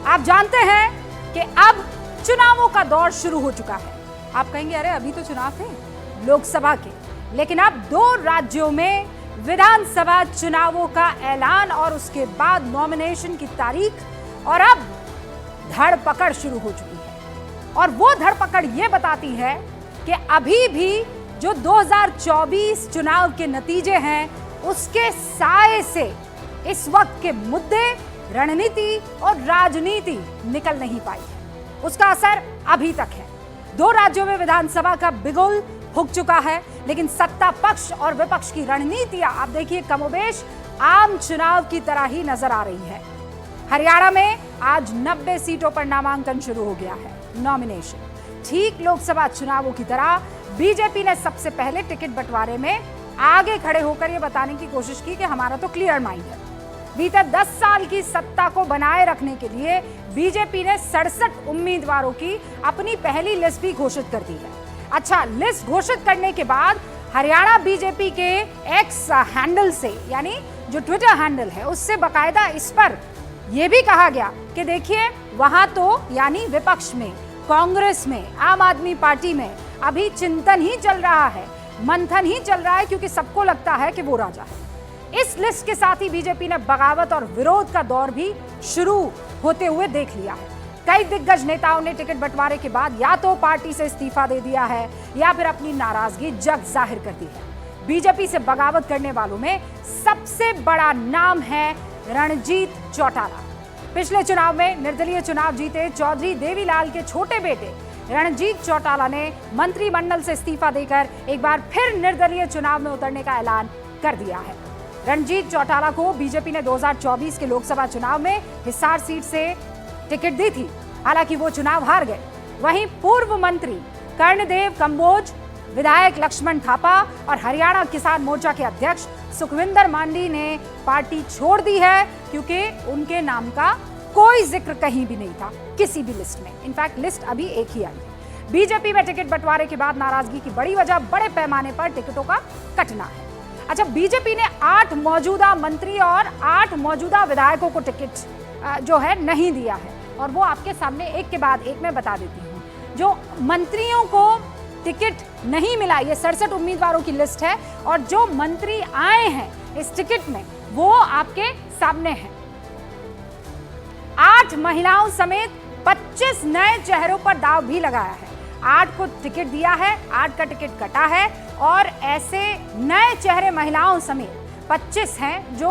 आप जानते हैं कि अब चुनावों का दौर शुरू हो चुका है। आप कहेंगे अरे अभी तो चुनाव थे लोकसभा के, लेकिन अब 2 राज्यों में विधानसभा चुनावों का ऐलान और उसके बाद नॉमिनेशन की तारीख और अब धरपकड़ शुरू हो चुकी है। और वो धरपकड़ ये बताती है कि अभी भी जो 2024 चुनाव के नतीजे हैं उसके साए से इस वक्त के मुद्दे, रणनीति और राजनीति निकल नहीं पाई है। उसका असर अभी तक है। 2 राज्यों में विधानसभा का बिगुल फूंक चुका है, लेकिन सत्ता पक्ष और विपक्ष की रणनीतियां आप देखिए कमोबेश आम चुनाव की तरह ही नजर आ रही है। हरियाणा में आज 90 सीटों पर नामांकन शुरू हो गया है, नॉमिनेशन। ठीक लोकसभा चुनावों की तरह बीजेपी ने सबसे पहले टिकट बंटवारे में आगे खड़े होकर यह बताने की कोशिश की कि हमारा तो क्लियर माइंड है। बीते 10 साल की सत्ता को बनाए रखने के लिए बीजेपी ने 67 उम्मीदवारों की अपनी पहली लिस्ट भी घोषित कर दी है। अच्छा, लिस्ट घोषित करने के बाद हरियाणा बीजेपी के एक्स हैंडल से, यानी जो ट्विटर हैंडल है, उससे बकायदा इस पर यह भी कहा गया कि देखिए वहां तो यानी विपक्ष में, कांग्रेस में, आम आदमी पार्टी में अभी चिंतन ही चल रहा है, मंथन ही चल रहा है, क्योंकि सबको लगता है कि वो राजा है। इस लिस्ट के साथ ही बीजेपी ने बगावत और विरोध का दौर भी शुरू होते हुए देख लिया है। कई दिग्गज नेताओं ने टिकट बंटवारे के बाद या तो पार्टी से इस्तीफा दे दिया है या फिर अपनी नाराजगी जग जाहिर कर दी है। बीजेपी से बगावत करने वालों में सबसे बड़ा नाम है रणजीत चौटाला। पिछले चुनाव में निर्दलीय चुनाव जीते चौधरी देवीलाल के छोटे बेटे रणजीत चौटाला ने मंत्रिमंडल से इस्तीफा देकर एक बार फिर निर्दलीय चुनाव में उतरने का ऐलान कर दिया है। रणजीत चौटाला को बीजेपी ने 2024 के लोकसभा चुनाव में हिसार सीट से टिकट दी थी, हालांकि वो चुनाव हार गए। वहीं पूर्व मंत्री कर्णदेव कंबोज, विधायक लक्ष्मण थापा और हरियाणा किसान मोर्चा के अध्यक्ष सुखविंदर मांडी ने पार्टी छोड़ दी है, क्योंकि उनके नाम का कोई जिक्र कहीं भी नहीं था किसी भी लिस्ट में। इनफैक्ट लिस्ट अभी एक ही आई है। बीजेपी में टिकट बंटवारे के बाद नाराजगी की बड़ी वजह बड़े पैमाने पर टिकटों का कटना है। अच्छा, बीजेपी ने 8 मौजूदा मंत्री और 8 मौजूदा विधायकों को टिकट जो है नहीं दिया है, और वो आपके सामने एक के बाद एक मैं बता देती हूँ। जो मंत्रियों को टिकट नहीं मिला, ये 67 उम्मीदवारों की लिस्ट है, और जो मंत्री आए हैं इस टिकट में वो आपके सामने हैं। 8 महिलाओं समेत 25 नए चेहरों पर दांव भी लगाया है। 8 को टिकट दिया है, 8 का टिकट कटा है, और ऐसे नए चेहरे महिलाओं समेत 25 हैं जो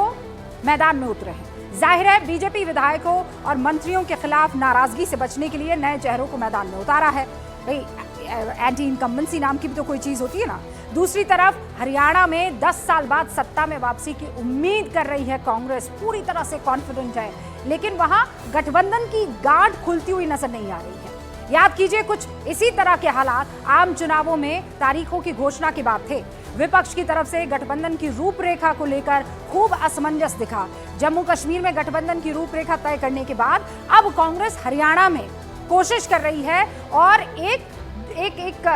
मैदान में उतरे हैं। जाहिर है बीजेपी विधायकों और मंत्रियों के खिलाफ नाराजगी से बचने के लिए नए चेहरों को मैदान में उतारा है। भाई एंटी इनकम्बेंसी नाम की भी तो कोई चीज होती है ना। दूसरी तरफ हरियाणा में 10 साल बाद सत्ता में वापसी की उम्मीद कर रही है कांग्रेस, पूरी तरह से कॉन्फिडेंट है, लेकिन वहां गठबंधन की गांठ खुलती हुई नजर नहीं आ रही है। याद कीजिए कुछ इसी तरह के हालात आम चुनावों में तारीखों की घोषणा के बाद थे। विपक्ष की तरफ से गठबंधन की रूपरेखा को लेकर खूब असमंजस दिखा। जम्मू कश्मीर में गठबंधन की रूपरेखा तय करने के बाद अब कांग्रेस हरियाणा में कोशिश कर रही है और एक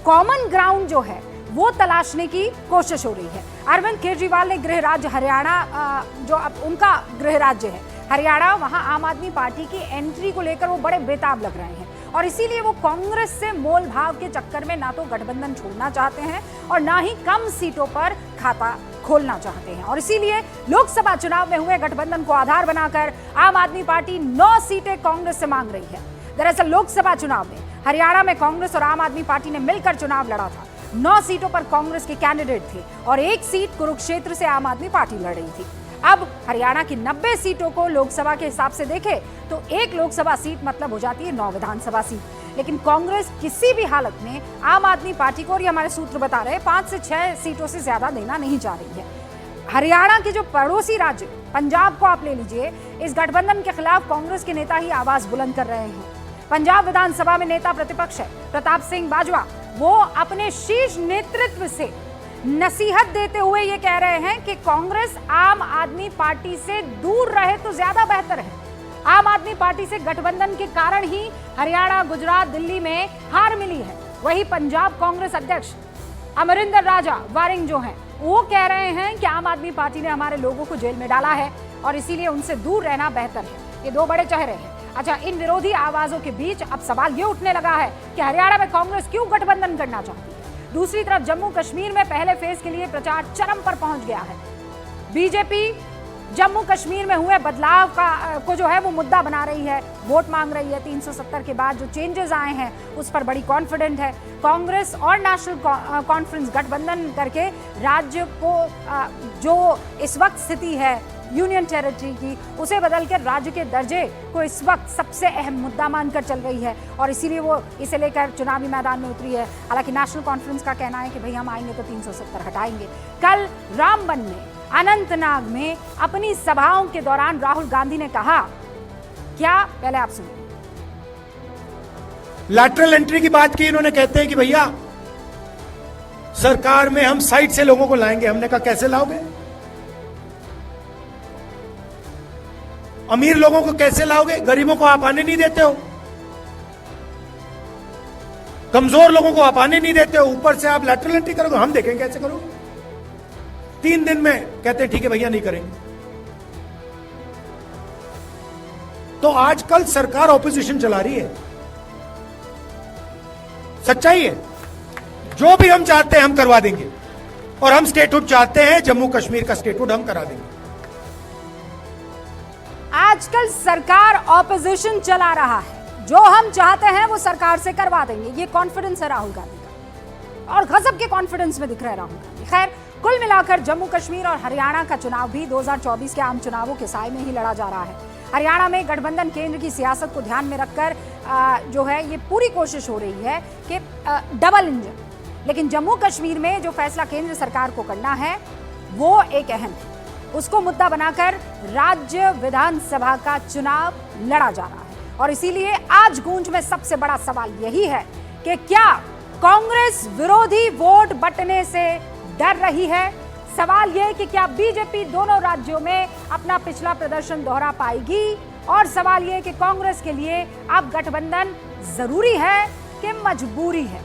कॉमन ग्राउंड जो है वो तलाशने की कोशिश हो रही है। अरविंद केजरीवाल ने गृह राज्य हरियाणा, जो अब उनका गृह राज्य है हरियाणा, वहां आम आदमी पार्टी की एंट्री को लेकर वो बड़े बेताब लग रहे हैं, और इसीलिए वो कांग्रेस से मोल भाव के चक्कर में ना तो गठबंधन छोड़ना चाहते हैं और ना ही कम सीटों पर खाता खोलना चाहते हैं। और इसीलिए लोकसभा चुनाव में हुए गठबंधन को आधार बनाकर आम आदमी पार्टी 9 सीटें कांग्रेस से मांग रही है। दरअसल लोकसभा चुनाव में हरियाणा में कांग्रेस और आम आदमी पार्टी ने मिलकर चुनाव लड़ा था। 9 सीटों पर कांग्रेस के कैंडिडेट थे और 1 सीट कुरुक्षेत्र से आम आदमी पार्टी लड़ रही थी। अब हरियाणा की 90 सीटों को लोकसभा के हिसाब से देखें तो 1 लोकसभा सीट मतलब हो जाती है 9 विधानसभा सीट। लेकिन कांग्रेस किसी भी हालत में आम आदमी पार्टी को, और ये हमारे सूत्र बता रहे हैं, 5 से 6 सीटों से ज्यादा देना नहीं चाह रही है। हरियाणा के जो पड़ोसी राज्य पंजाब को आप ले लीजिए, इस गठबंधन के खिलाफ कांग्रेस के नेता ही आवाज बुलंद कर रहे हैं। पंजाब विधानसभा में नेता प्रतिपक्ष है प्रताप सिंह बाजवा, वो अपने शीर्ष नेतृत्व से नसीहत देते हुए ये कह रहे हैं कि कांग्रेस आम आदमी पार्टी से दूर रहे तो ज्यादा बेहतर है। आम आदमी पार्टी से गठबंधन के कारण ही हरियाणा, गुजरात, दिल्ली में हार मिली है। वही पंजाब कांग्रेस अध्यक्ष अमरिंदर राजा वारिंग जो हैं, वो कह रहे हैं कि आम आदमी पार्टी ने हमारे लोगों को जेल में डाला है और इसीलिए उनसे दूर रहना बेहतर है। ये 2 बड़े चेहरे हैं। अच्छा, इन विरोधी आवाजों के बीच अब सवाल ये उठने लगा है कि हरियाणा में कांग्रेस क्यों गठबंधन करना चाहती है। दूसरी तरफ जम्मू कश्मीर में पहले फेज के लिए प्रचार चरम पर पहुंच गया है। बीजेपी जम्मू कश्मीर में हुए बदलाव को जो है वो मुद्दा बना रही है, वोट मांग रही है। 370 के बाद जो चेंजेस आए हैं उस पर बड़ी कॉन्फिडेंट है। कांग्रेस और नेशनल कॉन्फ्रेंस गठबंधन करके राज्य को जो इस वक्त स्थिति है यूनियन टेरिटरी की, उसे बदलकर राज्य के दर्जे को इस वक्त सबसे अहम मुद्दा मानकर चल रही है और इसीलिए वो इसे लेकर चुनावी मैदान में उतरी है। हालांकि नेशनल कॉन्फ्रेंस का कहना है कि भाई हम आएंगे तो 370 हटाएंगे। कल रामबन में, अनंतनाग में अपनी सभाओं के दौरान राहुल गांधी ने कहा क्या, पहले आप सुनिए। लैटरल एंट्री की बात की इन्होंने, कहते हैं कि भैया सरकार में हम साइड से लोगों को लाएंगे। हमने कहा कैसे लाओगे? अमीर लोगों को कैसे लाओगे? गरीबों को आप आने नहीं देते हो, कमजोर लोगों को आप आने नहीं देते हो, ऊपर से आप लैटरल एंट्री करोगे। हम देखेंगे कैसे करोगे। 3 दिन में कहते हैं ठीक है भैया नहीं करेंगे। तो आजकल सरकार ऑपोजिशन चला रही है, सच्चाई है। जो भी हम चाहते हैं हम करवा देंगे और हम स्टेटहुड चाहते हैं, जम्मू कश्मीर का स्टेटहुड हम करा देंगे। आजकल सरकार ऑपोजिशन चला रहा है, जो हम चाहते हैं वो सरकार से करवा देंगे। ये कॉन्फिडेंस है राहुल गांधी का और गजब के कॉन्फिडेंस में दिख रहा है राहुल गांधी। खैर, कुल मिलाकर जम्मू कश्मीर और हरियाणा का चुनाव भी 2024 के आम चुनावों के साए में ही लड़ा जा रहा है। हरियाणा में गठबंधन केंद्र की सियासत को ध्यान में रखकर जो है ये पूरी कोशिश हो रही है कि डबल इंजन। लेकिन जम्मू कश्मीर में जो फैसला केंद्र सरकार को करना है वो एक अहम है, उसको मुद्दा बनाकर राज्य विधानसभा का चुनाव लड़ा जा रहा है। और इसीलिए आज गूंज में सबसे बड़ा सवाल यही है कि क्या कांग्रेस विरोधी वोट बंटने से डर रही है। सवाल यह कि क्या बीजेपी दोनों राज्यों में अपना पिछला प्रदर्शन दोहरा पाएगी, और सवाल यह कि कांग्रेस के लिए अब गठबंधन जरूरी है कि मजबूरी है।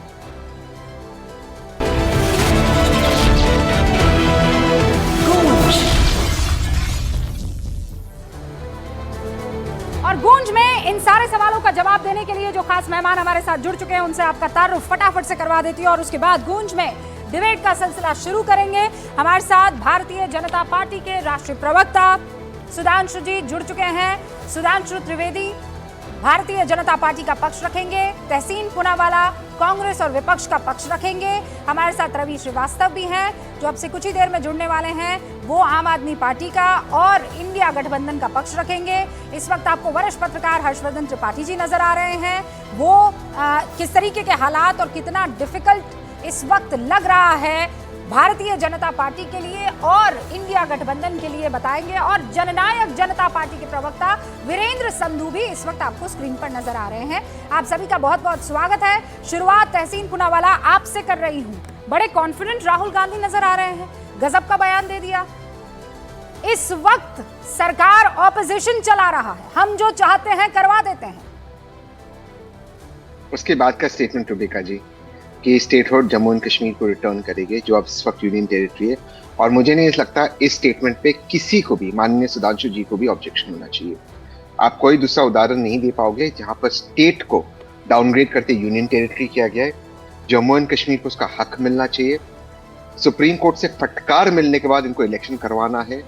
और गूंज में इन सारे सवालों का जवाब देने के लिए जो खास मेहमान हमारे साथ जुड़ चुके हैं उनसे आपका तारुफ फटाफट से करवा देती हूं और उसके बाद गूंज में डिबेट का सिलसिला शुरू करेंगे। हमारे साथ भारतीय जनता पार्टी के राष्ट्रीय प्रवक्ता सुधांशु जी जुड़ चुके हैं। सुधांशु त्रिवेदी भारतीय जनता पार्टी का पक्ष रखेंगे, तहसीन पूनावाला कांग्रेस और विपक्ष का पक्ष रखेंगे। हमारे साथ रवि श्रीवास्तव भी हैं जो अब से कुछ ही देर में जुड़ने वाले हैं, वो आम आदमी पार्टी का और इंडिया गठबंधन का पक्ष रखेंगे। इस वक्त आपको वरिष्ठ पत्रकार हर्षवर्धन त्रिपाठी जी नजर आ रहे हैं, वो किस तरीके के हालात और कितना डिफिकल्ट इस वक्त लग रहा है भारतीय जनता पार्टी के लिए और इंडिया गठबंधन के लिए बताएंगे। और जननायक जनता पार्टी के प्रवक्ता वीरेंद्र संधू भी इस वक्त आपको स्क्रीन पर नजर आ रहे हैं। आप सभी का बहुत बहुत स्वागत है। शुरुआत तहसीन पूनावाला आपसे कर रही हूं। बड़े कॉन्फिडेंट राहुल गांधी नजर आ रहे हैं, गजब का बयान दे दिया। इस वक्त सरकार ऑपोजिशन चला रहा है, हम जो चाहते हैं करवा देते हैं। उसके बाद का स्टेटमेंट रुबिका जी कि स्टेटहुड जम्मू एंड कश्मीर को रिटर्न करेंगे, जो अब इस वक्त यूनियन टेरिटरी है। और मुझे नहीं लगता इस स्टेटमेंट पे किसी को भी, माननीय सुधांशु जी को भी ऑब्जेक्शन होना चाहिए। आप कोई दूसरा उदाहरण नहीं दे पाओगे जहां पर स्टेट को डाउनग्रेड करते यूनियन टेरिटरी किया गया है। जम्मू एंड कश्मीर को उसका हक मिलना चाहिए। सुप्रीम कोर्ट से फटकार मिलने के बाद इनको इलेक्शन करवाना है,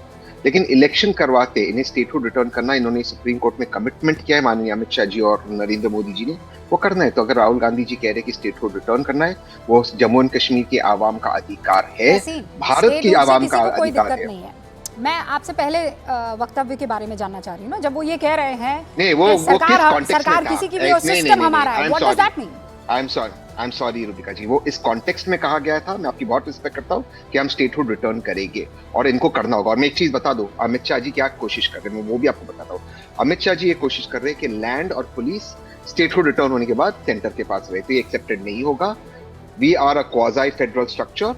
लेकिन इलेक्शन करवाते इन्हें स्टेटहुड रिटर्न करना, इन्होंने सुप्रीम कोर्ट में कमिटमेंट किया है माननीय अमित शाह जी और नरेंद्र मोदी जी ने, वो करना है। तो अगर राहुल गांधी जी कह रहे हैं कि स्टेटहुड रिटर्न करना है, वो जम्मू एंड कश्मीर के आवाम का अधिकार है, भारत की आवाम का अधिकार है। मैं आपसे पहले वक्तव्य के बारे में जानना चाह रही हूँ ना, जब वो ये कह रहे हैं नहीं, वो सरकार किसी की भी और सिस्टम हमारा है, what does that mean? I am sorry Rubika ji, वो इस कॉन्टेक्स्ट में कहा गया था। मैं आपकी बहुत रिस्पेक्ट करता हूँ कि हम स्टेटहुड रिटर्न करेंगे और इनको करना होगा। और मैं एक चीज बता दूं, अमित शाह जी क्या कोशिश कर रहे हैं वो भी आपको बताता हूँ। अमित शाह जी ये कोशिश कर रहे हैं कि लैंड और पुलिस स्टेटहुड रिटर्न होने के बाद सेंटर के पास रहे, तो ये एक्सेप्टेड नहीं होगा। We are a quasi federal structure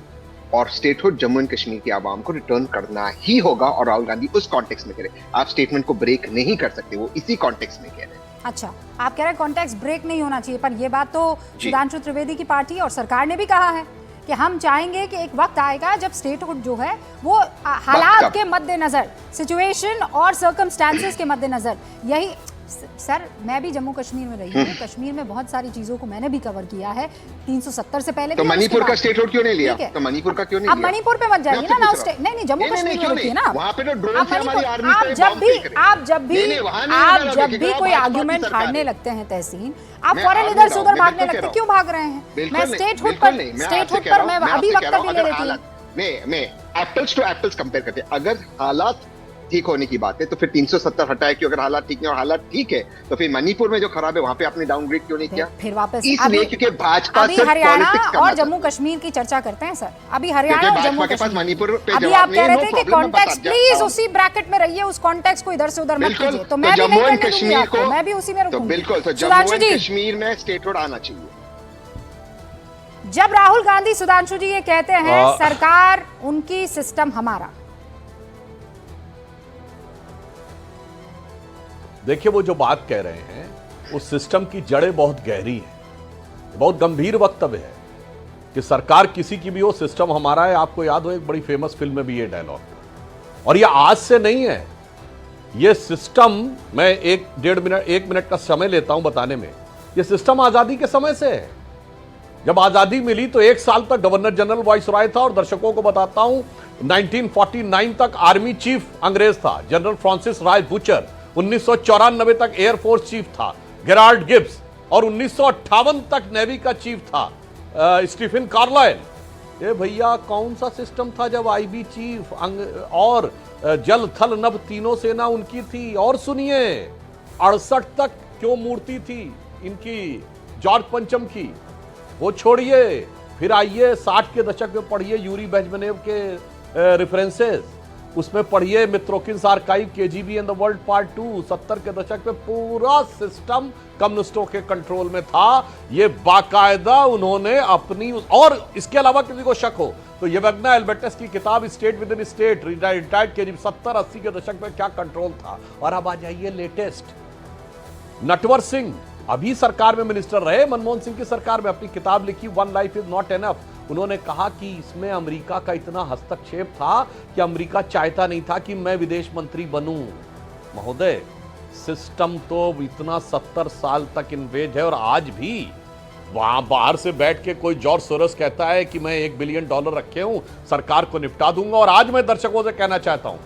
और स्टेटहुड जम्मू एंड कश्मीर के आवाम को रिटर्न करना ही होगा। और राहुल गांधी उस कॉन्टेक्स्ट में कह रहे हैं, आप स्टेटमेंट को ब्रेक नहीं कर सकते, वो इसी कॉन्टेक्स्ट में कह रहे हैं। अच्छा, आप कह रहे हैं कॉन्टेक्स्ट ब्रेक नहीं होना चाहिए, पर ये बात तो सुधांशु त्रिवेदी की पार्टी और सरकार ने भी कहा है कि हम चाहेंगे कि एक वक्त आएगा जब स्टेटहुड जो है वो हालात के मद्देनजर, सिचुएशन और सर्कमस्टांसेस के मद्देनजर, यही सर मैं भी जम्मू कश्मीर में रही हूँ, कश्मीर में बहुत सारी चीजों को मैंने भी कवर किया है 370 से पहले तो भी। मणिपुर का स्टेटहुड क्यों नहीं लिया? ठीक है। तो मणिपुर का क्यों नहीं आप लिया? मणिपुर पे मत जाइए ना, नहीं जम्मू कश्मीर में रुकिए ना। वहाँ पे तो ड्रोन आप से हमारी मणिपुर- आर्मी आप पे जब बॉम्ब भी फेंक रहे हैं। आप जब भी नहीं, वहाँ नहीं आप लगा जब देखेगा, भी वहाँ कोई भाजपा की आर्गुमेंट सरकार हारने है। लगते हैं तहसीन, आप मैं फौरन हार इधर नहीं से रहा उधर हूँ, मैं भागने बिल्कुल लगते कह हैं, क्यों भाग रहे हैं? बिल्कुल मैं नहीं, स्टेटहुड बिल्कुल पर नहीं, मैं स्टेटहुड आपसे कह पर रहा मैं हूँ, अभी आपसे कह रहा हूँ, वक्तव्य ले अगर रही थी। हालात मैं एप्पल्स टू एप्पल्स कंपेयर करते हैं, अगर हालात ठीक होने की बात है तो फिर 370 हटाए क्यों? अगर हालात ठीक नहीं और हालात ठीक है तो फिर मणिपुर में जो खराब है वहां पे आपने डाउनग्रेड क्यों नहीं किया? फिर वापस इसलिए क्योंकि भाजपा अभी सिर्फ हरियाणा पॉलिटिक्स करना और चाहती जम्मू है। कश्मीर की चर्चा करते हैं सर। अभी क्योंकि हरियाणा और भाजपा जम्मू के पास कश्मीर, मणिपुर पे अभी जवाब आप नहीं कह है, रहे नो थे कि प्रॉब्लम, मैं कॉन्टेक्स्ट बता प्लीज रहा हूं। उसी ब्रैकेट में रहिए, उस कॉन्टेक्स्ट को इधर से उधर मत बिल्कुल, कीजिए। तो मैं भी नहीं जम्मू एंड करने दूंगी कश्मीर आपको, को मैं भी उसी में तो रुकूंगी। बिल्कुल, तो जम्मू सुधांशु एंड जी, कश्मीर में स्टेटहुड आना चाहिए। जब राहुल गांधी सुधांशु जी ये कहते हैं सरकार उनकी सिस्टम हमारा, देखिए वो जो बात कह रहे हैं उस सिस्टम की जड़ें बहुत गहरी हैं, बहुत गंभीर वक्तव्य है कि सरकार किसी की भी हो, सिस्टम हमारा है। आपको याद हो एक बड़ी फेमस फिल्म में भी ये डायलॉग था, और ये आज से नहीं है। ये सिस्टम, मैं एक मिनट का समय लेता हूं बताने में, ये सिस्टम आजादी के समय से है। जब आजादी मिली तो 1 साल तक गवर्नर जनरल वाइसरॉय था, और दर्शकों को बताता हूं 1949 तक आर्मी चीफ अंग्रेज था जनरल फ्रांसिस राय बुचर, 1994 तक एयरफोर्स चीफ था गेराल्ड गिब्स, और 1958 तक नेवी का चीफ था स्टीफन कार्लाइल। ये भैया कौन सा सिस्टम था जब आईबी चीफ और जल थल नभ तीनों सेना उनकी थी। और सुनिए 68 तक क्यों मूर्ति थी इनकी जॉर्ज पंचम की, वो छोड़िए, फिर आइए 60 के दशक में पढ़िए यूरी बेंजमेनेव के रेफरेंसेस, उसमें पढ़िए Mitrokhin's archive, KGB and the world part 2। 70 के दशक में पूरा सिस्टम कम्युनिस्टों के कंट्रोल में था। ये बाकायदा उन्होंने अपनी, और इसके अलावा किसी को शक हो तो ये वैग्ना एल्बर्टस की किताब state with in state, retired के 70-80 के दशक में क्या कंट्रोल था। और अब आ जाइए लेटेस्ट, नटवर सिंह अभी सरकार में मिनिस्टर रहे, मनमोहन सिंह की सरकार में, अपनी किताब लिखी one life is not enough. उन्होंने कहा कि इसमें अमेरिका का इतना हस्तक्षेप था कि अमेरिका चाहता नहीं था कि मैं विदेश मंत्री बनूं। महोदय सिस्टम तो इतना 70 साल तक इन्वेज है, और आज भी वहां बाहर से बैठ के कोई जॉर्ज सोरोस कहता है कि मैं $1 बिलियन रखे हूं, सरकार को निपटा दूंगा। और आज मैं दर्शकों से कहना चाहता हूं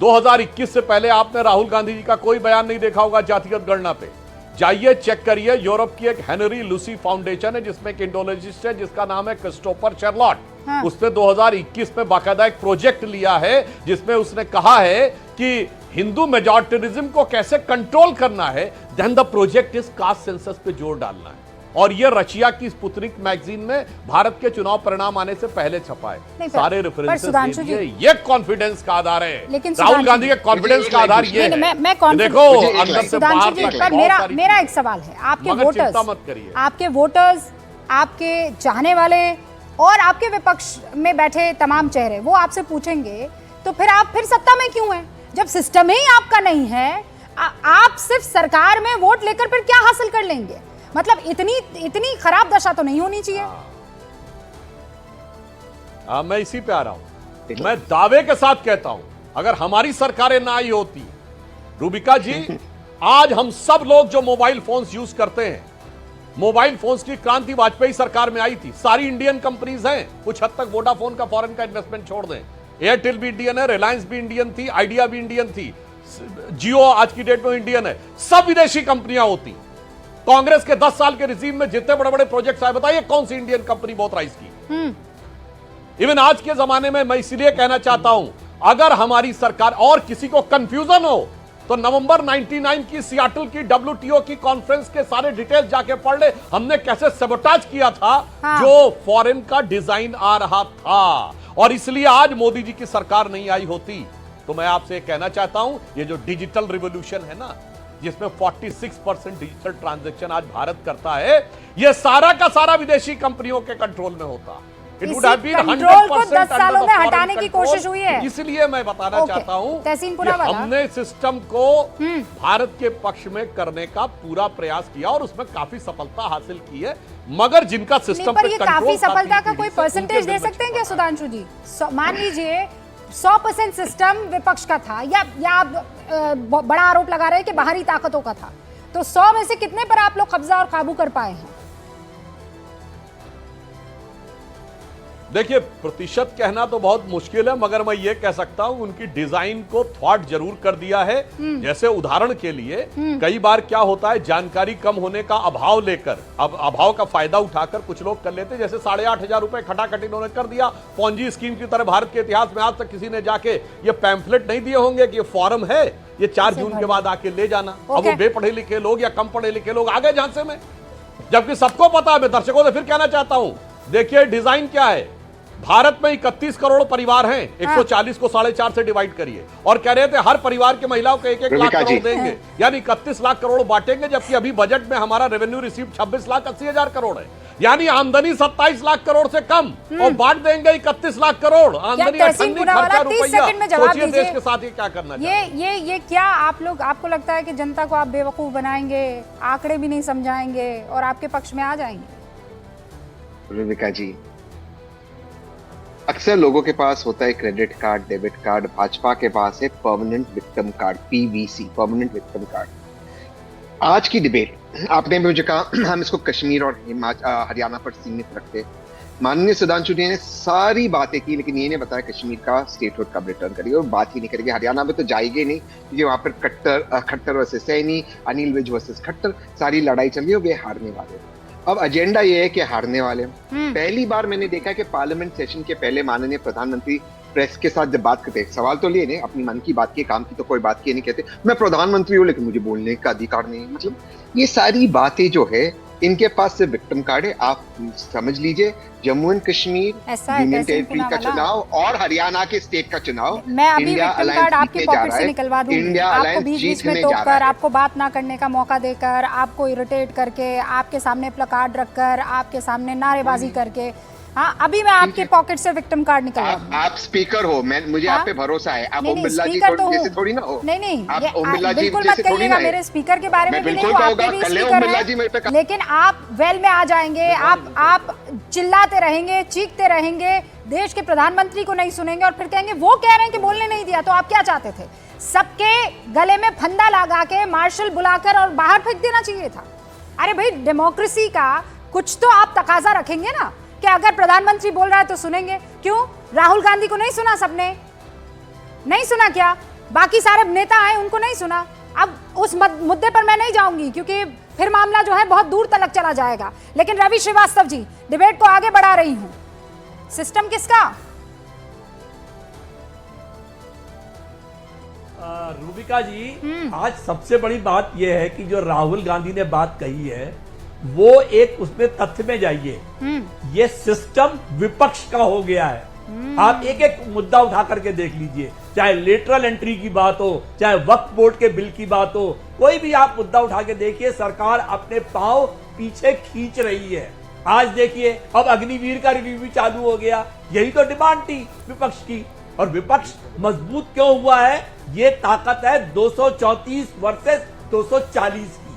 2021 से पहले आपने राहुल गांधी जी का कोई बयान नहीं देखा होगा जातिगत गणना पे। जाइए चेक करिए, यूरोप की एक हेनरी लूसी फाउंडेशन है जिसमें एक इंडोलॉजिस्ट है जिसका नाम है क्रिस्टोफर शेरलॉट। हाँ। उसने 2021 में बाकायदा एक प्रोजेक्ट लिया है जिसमें उसने कहा है कि हिंदू मेजॉरिटरिज्म को कैसे कंट्रोल करना है। Then the project is caste census पे जोर डालना है, और ये रशिया की स्पुतनिक मैगजीन में भारत के चुनाव परिणाम आने से पहले छपा है। सारे रेफरेंसेस दे दिए, ये कॉन्फिडेंस का आधार है। लेकिन राहुल गांधी के कॉन्फिडेंस का आधार ये है। मैं देखो अंदर से सुधांशु बाहर जी, तक पर बहुत मेरा एक सवाल है, आपके मगर वोटर्स, चिंता मत करिए। आपके वोटर्स, आपके चाहने वाले और आपके विपक्ष में बैठे तमाम चेहरे वो आपसे पूछेंगे तो फिर आप फिर सत्ता में क्यों हैं जब सिस्टम ही आपका नहीं है? आप सिर्फ सरकार में वोट लेकर फिर क्या हासिल कर लेंगे? मतलब इतनी खराब दशा तो नहीं होनी चाहिए। मैं इसी पे आ रहा हूं। मैं दावे के साथ कहता हूं अगर हमारी सरकारें ना आई होती, रूबिका जी, आज हम सब लोग जो मोबाइल फोन्स यूज करते हैं, मोबाइल फोन्स की क्रांति वाजपेयी सरकार में आई थी। सारी इंडियन कंपनीज हैं, कुछ हद तक वोडाफोन का फॉरेन का इन्वेस्टमेंट छोड़ दें, एयरटेल भी इंडियन है, रिलायंस भी इंडियन थी, आइडिया भी इंडियन थी, जियो आज की डेट में इंडियन है, सब विदेशी कंपनियां होती। कांग्रेस के 10 साल के रिजीम में जितने बड़े बड़े प्रोजेक्ट्स आए, बताइए कौन सी इंडियन कंपनी बहुत राइज की? इवन आज के जमाने में मैं इसलिए कहना चाहता हूं, अगर हमारी सरकार, और किसी को कंफ्यूजन हो तो नवंबर 99 की सियाटल की WTO की कॉन्फ्रेंस के सारे डिटेल्स जाके पढ़ ले, हमने कैसे सबोटाज किया था। हाँ। जो फॉरेन का डिजाइन आ रहा था, और इसलिए आज मोदी जी की सरकार नहीं आई होती। तो मैं आपसे कहना चाहता हूं, ये जो डिजिटल रिवोल्यूशन है ना, जिसमें 46% डिजिटल ट्रांजैक्शन आज भारत करता है, ये सारा का सारा विदेशी कंपनियों के कंट्रोल में होता। कंट्रोल को 10 सालों में हटाने की कोशिश हुई है। इसलिए मैं बताना चाहता हूं कि हमने सिस्टम को भारत के पक्ष में करने का पूरा प्रयास किया और उसमें काफी सफलता हासिल की है। मगर जिनका सिस्टम पर ये काफी सफलता का कोई परसेंटेज दे सकते हैं क्या सुधांशु जी? मान लीजिए 100% सिस्टम विपक्ष का था, या आप बड़ा आरोप लगा रहे हैं कि बाहरी ताकतों का था, तो 100 में से कितने पर आप लोग कब्जा और काबू कर पाए हैं? देखिए, प्रतिशत कहना तो बहुत मुश्किल है, मगर मैं ये कह सकता हूं उनकी डिजाइन को थॉट जरूर कर दिया है। जैसे उदाहरण के लिए कई बार क्या होता है, जानकारी कम होने का अभाव लेकर, अब अभाव का फायदा उठाकर कुछ लोग कर लेते, जैसे 8,500 रुपए खटाखट इन्होंने कर दिया पॉन्जी स्कीम की तरह। भारत के इतिहास में आज तक किसी ने जाके ये पैम्फलेट नहीं दिए होंगे कि ये फॉर्म है, ये 4 जून के बाद आके ले जाना। अब वो बेपढ़े लिखे लोग या कम पढ़े लिखे लोग आ गए झांसे में, जबकि सबको पता है। मैं दर्शकों से फिर कहना चाहता हूं, देखिए डिजाइन क्या है। भारत में 31 करोड़ परिवार हैं, 140 को 4.5 से डिवाइड करिए, और कह रहे थे हर परिवार के महिलाओं को 1-1 लाख करोड़ देंगे, यानी 31 लाख करोड़ बांटेंगे, जबकि अभी बजट में हमारा रेवेन्यू रिसीव 26,80,000 करोड़ है, यानी आमदनी 27 लाख करोड़ से कम, और बांट देंगे 31 लाख करोड़। आमदनी 98 खर्चा रुपया। सोचिए देश के साथ ये क्या करना चाहिए। ये क्या आपको लगता है कि जनता को आप बेवकूफ बनाएंगे, आंकड़े भी नहीं समझाएंगे और आपके पक्ष में आ जाएंगे? रूबिका जी, अक्सर लोगों के पास होता है credit card, debit card, Bhajpa के पास है permanent victim card, PVC, permanent victim card. आज की डिबेट आपने मुझे कहा हम इसको कश्मीर और हरियाणा पर सीमित रखते। माननीय सुधांशु जी ने सारी बातें की, लेकिन ये नहीं बताया कश्मीर का स्टेटहुड कब रिटर्न करेगी, और बात ही नहीं करेगी। हरियाणा में तो जाएंगे नहीं, क्योंकि वहां पर खट्टर वर्सेस सैनी, अनिल विज वर्सेस खट्टर सारी लड़ाई चल रही है, वे हारने वाले। अब एजेंडा ये है कि हारने वाले। पहली बार मैंने देखा कि पार्लियामेंट सेशन के पहले माननीय प्रधानमंत्री प्रेस के साथ जब बात करते, सवाल तो लिए नहीं, अपनी मन की बात की, काम की तो कोई बात की नहीं कहते, मैं प्रधानमंत्री हूँ लेकिन मुझे बोलने का अधिकार नहीं है। मतलब ये सारी बातें जो है, इनके पास से विक्टिम कार्ड है। आप समझ लीजिए, Jammu and Kashmir union territory का चुनाव और हरियाणा के स्टेट का चुनाव, मैं अभी विक्टिम कार्ड आपकी पॉकेट से निकलवा दूंगी, इंडिया आपको बीच में टोककर, आपको बात ना करने का मौका देकर, आपको इरिटेट करके, आपके सामने प्लकार्ड रखकर, आपके सामने नारेबाजी करके। हाँ, अभी मैं आपके पॉकेट से विक्टिम कार्ड निकलवा। आप स्पीकर हो, मुझे आप पे भरोसा है। आप ओम बिरला जी जैसे थोड़ी ना हो। नहीं, आप ओम बिरला जी बिल्कुल मत कहिएगा, मेरे स्पीकर के बारे में भी नहीं, आपके भी स्पीकर हैं, लेकिन आप वेल में आ जाएंगे, आप चिल्लाते रहेंगे, चीखते रहेंगे, देश के प्रधानमंत्री को नहीं सुनेंगे, और फिर कहेंगे वो कह रहे हैं कि बोलने नहीं दिया। तो आप क्या चाहते थे? सबके गले में फंदा लगा के मार्शल बुलाकर और बाहर फेंक देना चाहिए था। अरे भाई, डेमोक्रेसी का कुछ तो आप तकाजा रखेंगे ना, कि अगर प्रधानमंत्री बोल रहा है तो सुनेंगे। क्यों राहुल गांधी को नहीं सुना? सबने नहीं सुना क्या? बाकी सारे नेता आए, उनको नहीं सुना? अब उस मुद्दे पर मैं नहीं जाऊंगी, क्योंकि फिर मामला जो है बहुत दूर तक चला जाएगा। लेकिन रवि श्रीवास्तव जी, डिबेट को आगे बढ़ा रही हूं। सिस्टम किसका? रूबिका जी, आज सबसे बड़ी बात यह है कि जो राहुल गांधी ने बात कही है, वो एक उसमें तथ्य में जाइए, ये सिस्टम विपक्ष का हो गया है। आप एक एक मुद्दा उठा करके देख लीजिए, चाहे लेटरल एंट्री की बात हो, चाहे वक्फ बोर्ड के बिल की बात हो, कोई भी आप मुद्दा उठा के देखिए, सरकार अपने पांव पीछे खींच रही है। आज देखिए, अब अग्निवीर का रिव्यू भी चालू हो गया, यही तो डिमांड थी विपक्ष की। और विपक्ष मजबूत क्यों हुआ है? ये ताकत है 234 वर्सेस 240 की।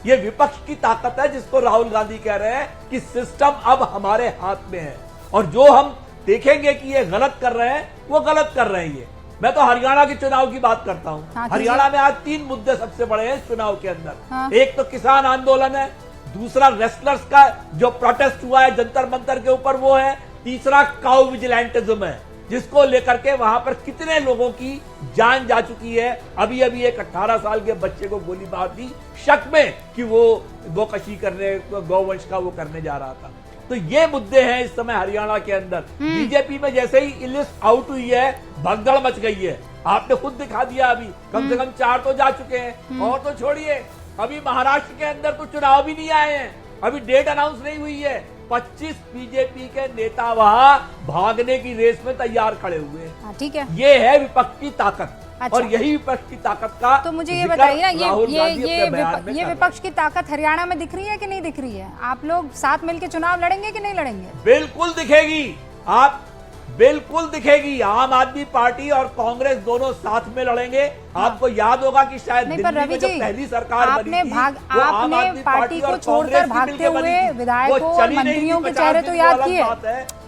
ये विपक्ष की ताकत है, जिसको राहुल गांधी कह रहे हैं कि सिस्टम अब हमारे हाथ में है, और जो हम देखेंगे कि ये गलत कर रहे हैं, वो गलत कर रहे हैं। ये मैं तो हरियाणा के चुनाव की बात करता हूँ। हाँ, हरियाणा में आज 3 मुद्दे सबसे बड़े हैं चुनाव के अंदर। हाँ। एक तो किसान आंदोलन है, दूसरा रेस्लर्स का जो प्रोटेस्ट हुआ है जंतर मंतर के ऊपर वो है, तीसरा काउ विजिलेंटिज्म है, जिसको लेकर के वहां पर कितने लोगों की जान जा चुकी है। अभी अभी एक 18 साल के बच्चे को गोली मार दी, शक में कि वो गोकशी करने, गौवंश का वो करने जा रहा था। तो ये मुद्दे हैं इस समय हरियाणा के अंदर। बीजेपी में जैसे ही लिस्ट आउट हुई है, भगदड़ मच गई है। आपने खुद दिखा दिया, अभी कम से कम 4 तो जा चुके हैं, और तो छोड़िए, अभी महाराष्ट्र के अंदर तो चुनाव भी नहीं आए हैं, अभी डेट अनाउंस नहीं हुई है। 25 बीजेपी के नेता वहां भागने की रेस में तैयार खड़े हुए हैं। ठीक है, ये है विपक्ष की ताकत। अच्छा। और यही विपक्ष की ताकत का, तो मुझे ये बताइए ना, ये विपक्ष की ताकत हरियाणा में दिख रही है कि नहीं दिख रही है? आप लोग साथ मिलकर चुनाव लड़ेंगे कि नहीं लड़ेंगे? बिल्कुल दिखेगी, आप बिल्कुल दिखेगी। आम आदमी पार्टी और कांग्रेस दोनों साथ में लड़ेंगे। आपको याद होगा कि शायद दिल्ली में जब पहली सरकार बनी थी, आपने पार्टी को छोड़कर भागते हुए विधायकों और मंत्रियों के चेहरे तो याद किए।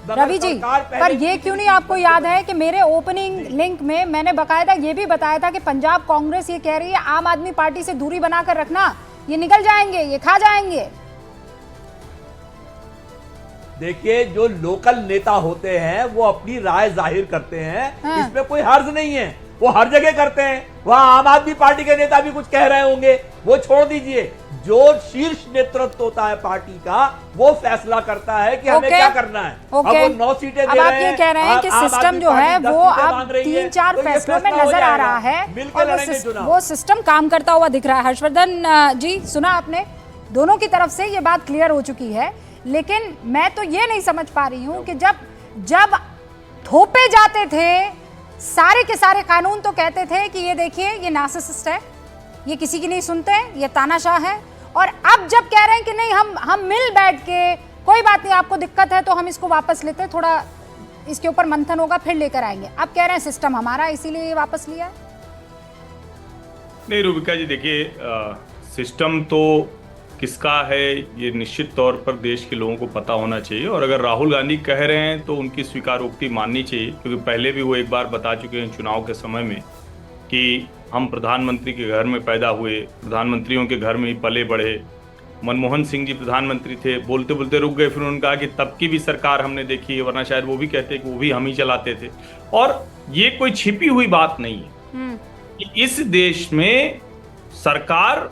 मगर रवि जी, सरकार पर पहले ये की क्यों नहीं थी, आपको याद है कि मेरे ओपनिंग लिंक में मैंने बकायदा ये भी बताया था कि पंजाब कांग्रेस ये कह रही है आम आदमी पार्टी से दूरी बनाकर रखना, ये निकल जाएंगे, ये खा जाएंगे। देखिए, जो लोकल नेता होते हैं वो अपनी राय जाहिर करते हैं, हाँ। इसमें कोई हर्ज नहीं है, वो हर जगह करते हैं। वहां आम आदमी पार्टी के नेता भी कुछ कह रहे होंगे, वो छोड़ दीजिए। जो शीर्ष नेतृत्व होता है पार्टी का, वो फैसला करता है कि हमें क्या करना है। अब वो 9 सीटें अब दे आप रहे ये हैं, कह रहे हैं कि आम सिस्टम आदमी जो है पार्टी 10 वो सीटें अब मांग रही है, 3-4 तो ये फैसलों में फैसला हो नजर आ जाएगा। रहा है मिलकर और लड़ेंगे चुनाव। वो सिस्टम काम करता हुआ दिख रहा है। हर्षवर्धन जी, सुना आपने, दोनों की तरफ से ये बात क्लियर हो चुकी है, लेकिन मैं तो ये नहीं समझ पा रही हूं कि जब थोपे जाते थे सारे के सारे कानून, तो कहते थे कि ये देखिए ये नार्सिसिस्ट है, ये किसी की नहीं सुनते, ये तानाशाह है, और अब जब कह रहे हैं कि नहीं हम मिल बैठ के, कोई बात नहीं, आपको दिक्कत है तो हम इसको वापस लेते हैं, थोड़ा इसके ऊपर मंथन होगा फिर लेकर आएंगे, अब कह रहे हैं सिस्टम हमारा इसीलिए ये वापस लिया है। नहीं रूबिका जी, देखिए सिस्टम तो किसका है ये निश्चित तौर पर देश के लोगों को पता होना चाहिए, और अगर राहुल गांधी कह रहे हैं तो उनकी स्वीकारोक्ति माननी चाहिए, क्योंकि पहले भी वो एक बार बता चुके हैं चुनाव के समय में कि हम प्रधानमंत्री के घर में पैदा हुए, प्रधानमंत्रियों के घर में ही पले बढ़े। मनमोहन सिंह जी प्रधानमंत्री थे, बोलते बोलते रुक गए, फिर उन्होंने कहा कि तब की भी सरकार हमने देखी है, वरना शायद वो भी कहते कि वो भी हम ही चलाते थे। और ये कोई छिपी हुई बात नहीं है कि इस देश में सरकार,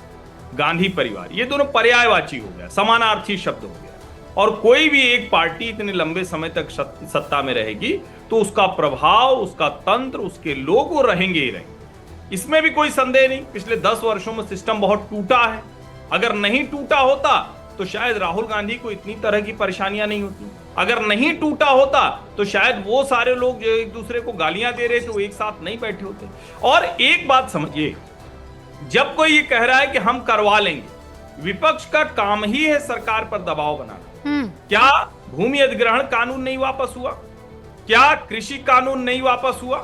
गांधी परिवार, ये दोनों पर्यायवाची हो गया, समानार्थी शब्द हो गया, और कोई भी एक पार्टी इतने लंबे समय तक सत्ता में रहेगी तो उसका प्रभाव, उसका तंत्र, उसके लोग वो रहेंगे ही रहेंगे, इसमें भी कोई संदेह नहीं। पिछले 10 वर्षों में सिस्टम बहुत टूटा है, अगर नहीं टूटा होता तो शायद राहुल गांधी को इतनी तरह की परेशानियां नहीं होती, अगर नहीं टूटा होता तो शायद वो सारे लोग जो एक दूसरे को गालियां दे रहे थे वो एक साथ नहीं बैठे होते। और एक बात समझिए, जब कोई ये कह रहा है कि हम करवा लेंगे, विपक्ष का काम ही है सरकार पर दबाव बनाना। क्या भूमि अधिग्रहण कानून नहीं वापस हुआ? क्या कृषि कानून नहीं वापस हुआ?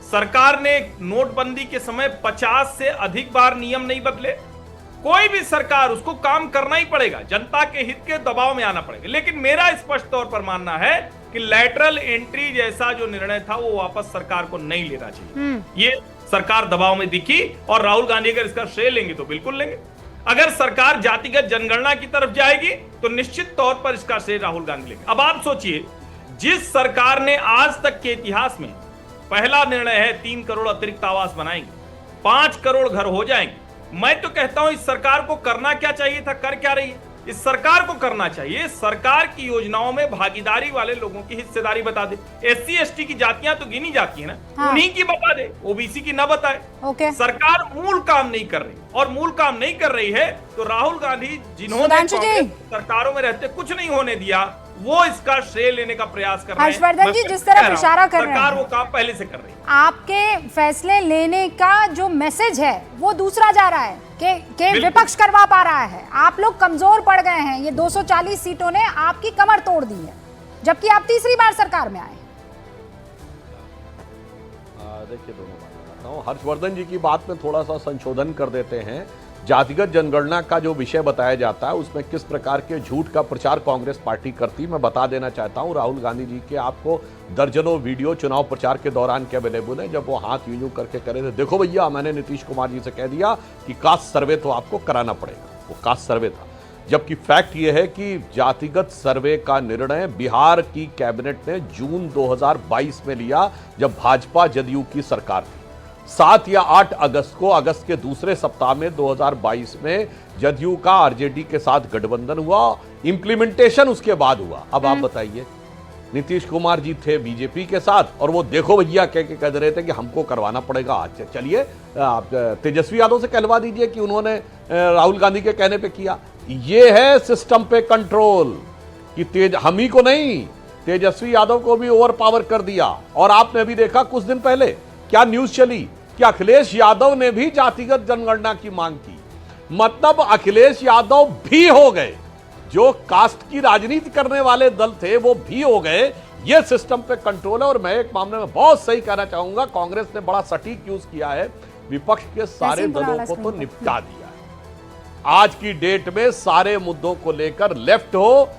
सरकार ने नोटबंदी के समय 50 से अधिक बार नियम नहीं बदले। कोई भी सरकार, उसको काम करना ही पड़ेगा, जनता के हित के दबाव में आना पड़ेगा। लेकिन मेरा स्पष्ट तौर पर मानना है कि लैटरल एंट्री जैसा जो निर्णय था वो वापस सरकार को नहीं लेना चाहिए। ये सरकार दबाव में दिखी, और राहुल गांधी अगर इसका श्रेय लेंगे तो बिल्कुल लेंगे। अगर सरकार जातिगत जनगणना की तरफ जाएगी तो निश्चित तौर पर इसका श्रेय राहुल गांधी लेंगे। अब आप सोचिए, जिस सरकार ने आज तक के इतिहास में पहला निर्णय है 3 करोड़ अतिरिक्त आवास बनाएंगे, 5 करोड़ घर हो जाएंगे, मैं तो कहता हूं इस सरकार को करना क्या चाहिए था, कर क्या रही है? इस सरकार को करना चाहिए, सरकार की योजनाओं में भागीदारी वाले लोगों की हिस्सेदारी बता दे। SC ST की जातियां तो गिनी जाती है ना, हाँ। उन्हीं की बता दे, OBC की ना बताए। ओके। सरकार मूल काम नहीं कर रही, और मूल काम नहीं कर रही है तो राहुल गांधी, जिन्होंने सुधांशु जी, कांग्रेस सरकारों में रहते कुछ नहीं होने दिया, वो इसका श्रेय लेने का प्रयास कर रहे हैं। हर्षवर्धन जी, जिस तरफ इशारा कर रहे हैं, सरकार वो काम पहले से कर रही है। आपके फैसले लेने का जो मैसेज है वो दूसरा जा रहा है कि विपक्ष करवा पा रहा है, आप लोग कमजोर पड़ गए हैं, ये 240 सीटों ने आपकी कमर तोड़ दी है, जबकि आप तीसरी बार सरकार में आए। देखिए, दोनों बातें करता हूं। हर्षवर्धन जी की बात में थोड़ा सा संशोधन कर देते हैं। जातिगत जनगणना का जो विषय बताया जाता है उसमें किस प्रकार के झूठ का प्रचार कांग्रेस पार्टी करती, मैं बता देना चाहता हूं। राहुल गांधी जी के आपको दर्जनों वीडियो चुनाव प्रचार के दौरान के अवेलेबल है, जब वो हाथ यूं करके करे थे, देखो भैया मैंने नीतीश कुमार जी से कह दिया कि कास्ट सर्वे तो आपको कराना पड़ेगा, वो कास्ट सर्वे था। जबकि फैक्ट ये है कि जातिगत सर्वे का निर्णय बिहार की कैबिनेट ने जून 2022 में लिया, जब भाजपा जदयू की सरकार थी। 7 या 8 अगस्त को, अगस्त के दूसरे सप्ताह में 2022 में जदयू का आरजेडी के साथ गठबंधन हुआ, इंप्लीमेंटेशन उसके बाद हुआ। अब आप बताइए, नीतीश कुमार जी थे बीजेपी के साथ, और वो देखो भैया कह रहे थे कि हमको करवाना पड़ेगा। अच्छा चलिए, आप तेजस्वी यादव से कहलवा दीजिए कि उन्होंने राहुल गांधी के कहने पे किया। ये है सिस्टम पे कंट्रोल, कि हम ही को नहीं, तेजस्वी यादव को भी ओवर पावर कर दिया। और आपने भी देखा कुछ दिन पहले क्या न्यूज चली कि अखिलेश यादव ने भी जातिगत जनगणना की मांग की। मतलब अखिलेश यादव भी हो गए, जो कास्ट की राजनीति करने वाले दल थे वो भी हो गए। ये सिस्टम पे कंट्रोल है। और मैं एक मामले में बहुत सही कहना चाहूंगा, कांग्रेस ने बड़ा सटीक यूज किया है, विपक्ष के सारे दलों को तो निपटा दिया है। आज की डेट में सारे मुद्दों को लेकर लेफ्ट हो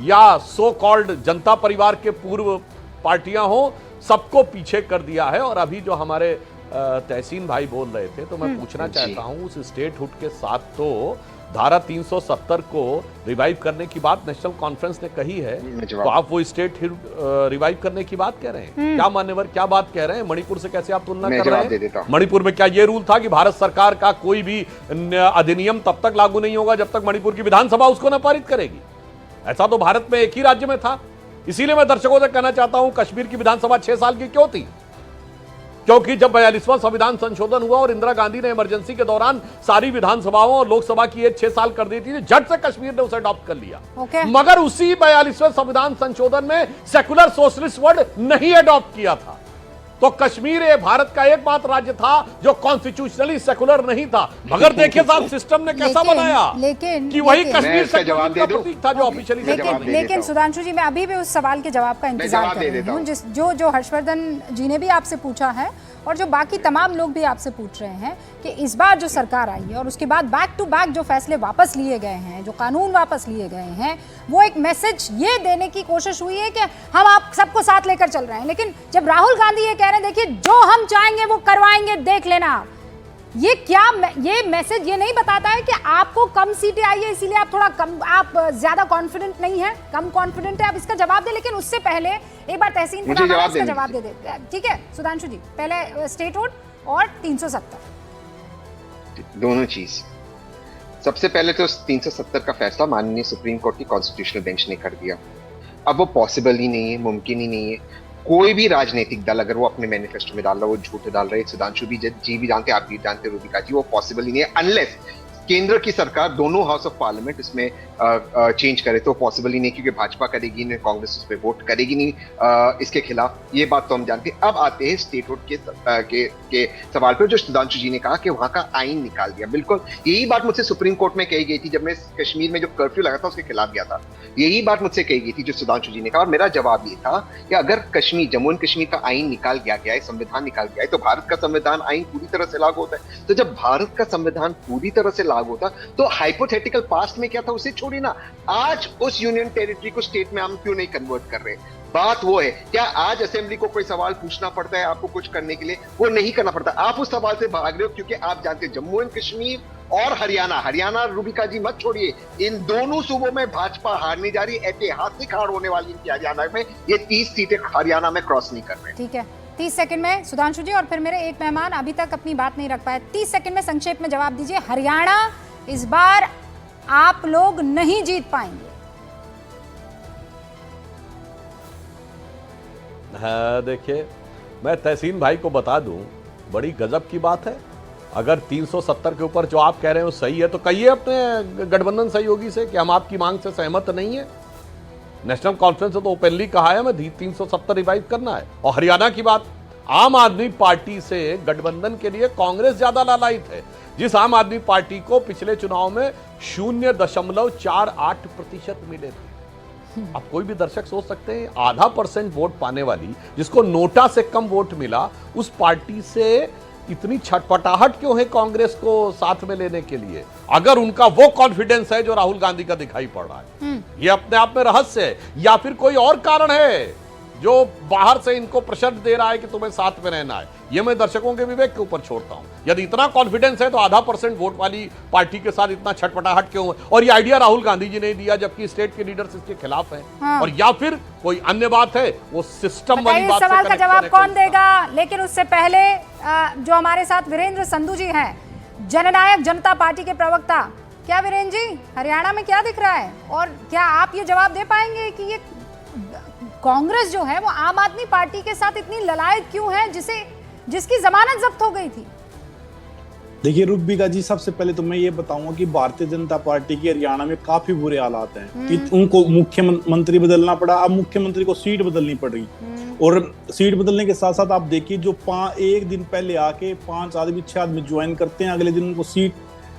या सो कॉल्ड जनता परिवार के पूर्व पार्टियां हो, सबको पीछे कर दिया है। और अभी जो हमारे तहसीन भाई बोल रहे थे, तो मैं पूछना चाहता हूं, उस स्टेटहुड के साथ तो धारा 370 को रिवाइव करने की बात नेशनल कॉन्फ्रेंस ने कही है, तो आप वो स्टेट रिवाइव करने की बात कह रहे हैं? क्या मान्यवर, क्या बात कह रहे हैं? मणिपुर से कैसे आप तुलना कर रहे हैं? मणिपुर में क्या ये रूल था कि भारत सरकार का कोई भी अधिनियम तब तक लागू नहीं होगा जब तक मणिपुर की विधानसभा उसको न पारित करेगी? ऐसा तो भारत में एक ही राज्य में था। इसीलिए मैं दर्शकों से कहना चाहता हूं, कश्मीर की विधानसभा 6 साल की क्यों थी? क्योंकि जब 42वां संविधान संशोधन हुआ और इंदिरा गांधी ने इमरजेंसी के दौरान सारी विधानसभाओं और लोकसभा की एज 6 साल कर दी थी, झट से कश्मीर ने उसे अडॉप्ट कर लिया। मगर उसी 42वें संविधान संशोधन में सेकुलर सोशलिस्ट वर्ड नहीं अडॉप्ट किया था। तो कश्मीर ये भारत का एकमात्र राज्य था जो कॉन्स्टिट्यूशनली सेकुलर नहीं था। मगर देखिए साहब, सिस्टम ने कैसा बनाया कि वही कश्मीर का प्रतीक था जो ऑफिशियली। लेकिन सुधांशु जी, मैं अभी भी उस सवाल के जवाब का इंतजार कर रही हूँ जो हर्षवर्धन जी ने भी आपसे पूछा है और जो बाकी तमाम लोग भी आपसे पूछ रहे हैं कि इस बार जो सरकार आई है और उसके बाद बैक टू बैक जो फैसले वापस लिए गए हैं, जो कानून वापस लिए गए हैं, वो एक मैसेज ये देने की कोशिश हुई है कि हम आप सबको साथ लेकर चल रहे हैं। लेकिन जब राहुल गांधी ये कह रहे हैं, देखिए जो हम चाहेंगे वो करवाएंगे, देख लेना, ये क्या ये मैसेज ये नहीं बताता है कि आपको कम सीटें आई है इसीलिए आप थोड़ा कम, आप ज्यादा कॉन्फिडेंट नहीं है, कम कॉन्फिडेंट है? आप इसका जवाब दें। लेकिन उससे पहले एक बार तहसीन इसका जवाब दे दे। ठीक है सुधांशु जी, पहले स्टेटहुड और 370 दोनों चीज। सबसे पहले तो 370 का फैसला माननीय सुप्रीम कोर्ट की कॉन्स्टिट्यूशनल बेंच ने कर दिया। अब वो पॉसिबल ही नहीं है, मुमकिन ही नहीं है। कोई भी राजनीतिक दल अगर वो अपने मैनिफेस्टो में डाल रहा है, वो झूठ डाल रहे हैं, सुधांशु भी जी भी जानते, आप भी जानते, रूबिका जी, वो पॉसिबल ही नहीं है अनलेस केंद्र की सरकार दोनों हाउस ऑफ पार्लियामेंट इसमें चेंज करे, तो पॉसिबल ही नहीं, क्योंकि भाजपा करेगी नहीं, कांग्रेस उस पर वोट करेगी नहीं इसके खिलाफ। ये बात तो हम जानते हैं। अब आते हैं स्टेटहुड के सवाल पर, जो सुधांशु जी ने कहा कि वहां का आइन निकाल दिया। बिल्कुल यही बात मुझसे सुप्रीम कोर्ट में कही गई थी जब मैं कश्मीर में जो कर्फ्यू लगा था उसके खिलाफ गया था। यही बात मुझसे कही गई थी जो सुधांशु जी ने कहा, और मेरा जवाब ये था कि अगर कश्मीर, जम्मू एंड कश्मीर का आइन निकाल दिया गया है, संविधान निकाल गया है, तो भारत का संविधान आइन पूरी तरह से लागू होता है। तो जब भारत का संविधान पूरी तरह से लागू होता तो हाइपोथेटिकल पास्ट में क्या था उसे छोड़िए ना, आज उस यूनियन टेरिटरी को स्टेट में हम क्यों नहीं कन्वर्ट कर रहे? बात वो है, क्या आज असेंबली को कोई सवाल पूछना पड़ता है आपको कुछ करने के लिए? वो नहीं करना पड़ता। आप उस सवाल से भाग रहे हो क्योंकि आप जानते हैं जम्मू एंड कश्मीर और हरियाणा रूबिका जी मत छोड़िए, इन दोनों सूबों में भाजपा हारने जा रही है। ऐतिहासिक हार होने वाली इनकी हरियाणा में। ये 30 सीटें हरियाणा में क्रॉस नहीं कर रहे। ठीक है, 30 सेकंड में सुधांशु जी, और फिर मेरे एक मेहमान अभी तक अपनी बात नहीं रख पाए। 30 सेकंड में संक्षेप में जवाब दीजिए। हरियाणा इस बार आप लोग नहीं जीत पाएंगे। हाँ, देखिए मैं तहसीन भाई को बता दूं, बड़ी गजब की बात है। अगर 370 के ऊपर जो आप कह रहे हैं वो सही है तो कहिए अपने गठबंधन सहयोगी से कि हम आपकी मांग से सहमत नहीं है। नेशनल कॉन्फ्रेंस ने तो ओपनली कहा है मैं 370 रिवाइव करना है। और हरियाणा की बात, आम आदमी पार्टी से गठबंधन के लिए कांग्रेस ज्यादा लालायित है। जिस आम आदमी पार्टी को पिछले चुनाव में 0.48% मिले थे। अब कोई भी दर्शक सोच सकते हैं आधा % वोट पाने वाली, जिसको नोटा से कम वोट मिला, उस पार्टी से इतनी छटपटाहट क्यों है कांग्रेस को साथ में लेने के लिए? अगर उनका वो कॉन्फिडेंस है जो राहुल गांधी का दिखाई पड़ रहा है, ये अपने आप में रहस्य है या फिर कोई और कारण है जो बाहर से इनको प्रेशर दे रहा है कि तुम्हें साथ में रहना है? ये मैं दर्शकों के विवेक के ऊपर छोड़ता हूं। यदि इतना कॉन्फिडेंस है तो आधा % वोट वाली पार्टी के साथ इतना छटपटाहट क्यों है? और ये आइडिया राहुल गांधी जी ने दिया जबकि स्टेट के लीडर्स इसके खिलाफ हैं। हाँ। और या फिर कोई अन्य बात है, वो सिस्टम वाली बात। सवाल का जवाब कौन देगा? लेकिन उससे पहले जो हमारे साथ वीरेंद्र संधू जी हैं, जननायक जनता पार्टी के प्रवक्ता, क्या वीरेंद्र जी हरियाणा में क्या दिख रहा है और क्या आप ये जवाब दे पाएंगे कि ये कांग्रेस जो है वो आम आदमी पार्टी के साथ इतनी ललायत क्यों है, जिसकी जमानत जब्त हो गई थी? देखिए रूबिका जी, सबसे पहले तो मैं ये बताऊंगा कि भारतीय जनता पार्टी की हरियाणा में काफी बुरे हालात हैं कि उनको मुख्यमंत्री बदलना पड़ा। अब मुख्यमंत्री को सीट बदलनी पड़ रही, और सीट बदलने के साथ साथ आप देखिए जो एक दिन पहले आके 5 आदमी 6 आदमी ज्वाइन करते हैं, अगले दिन उनको सीट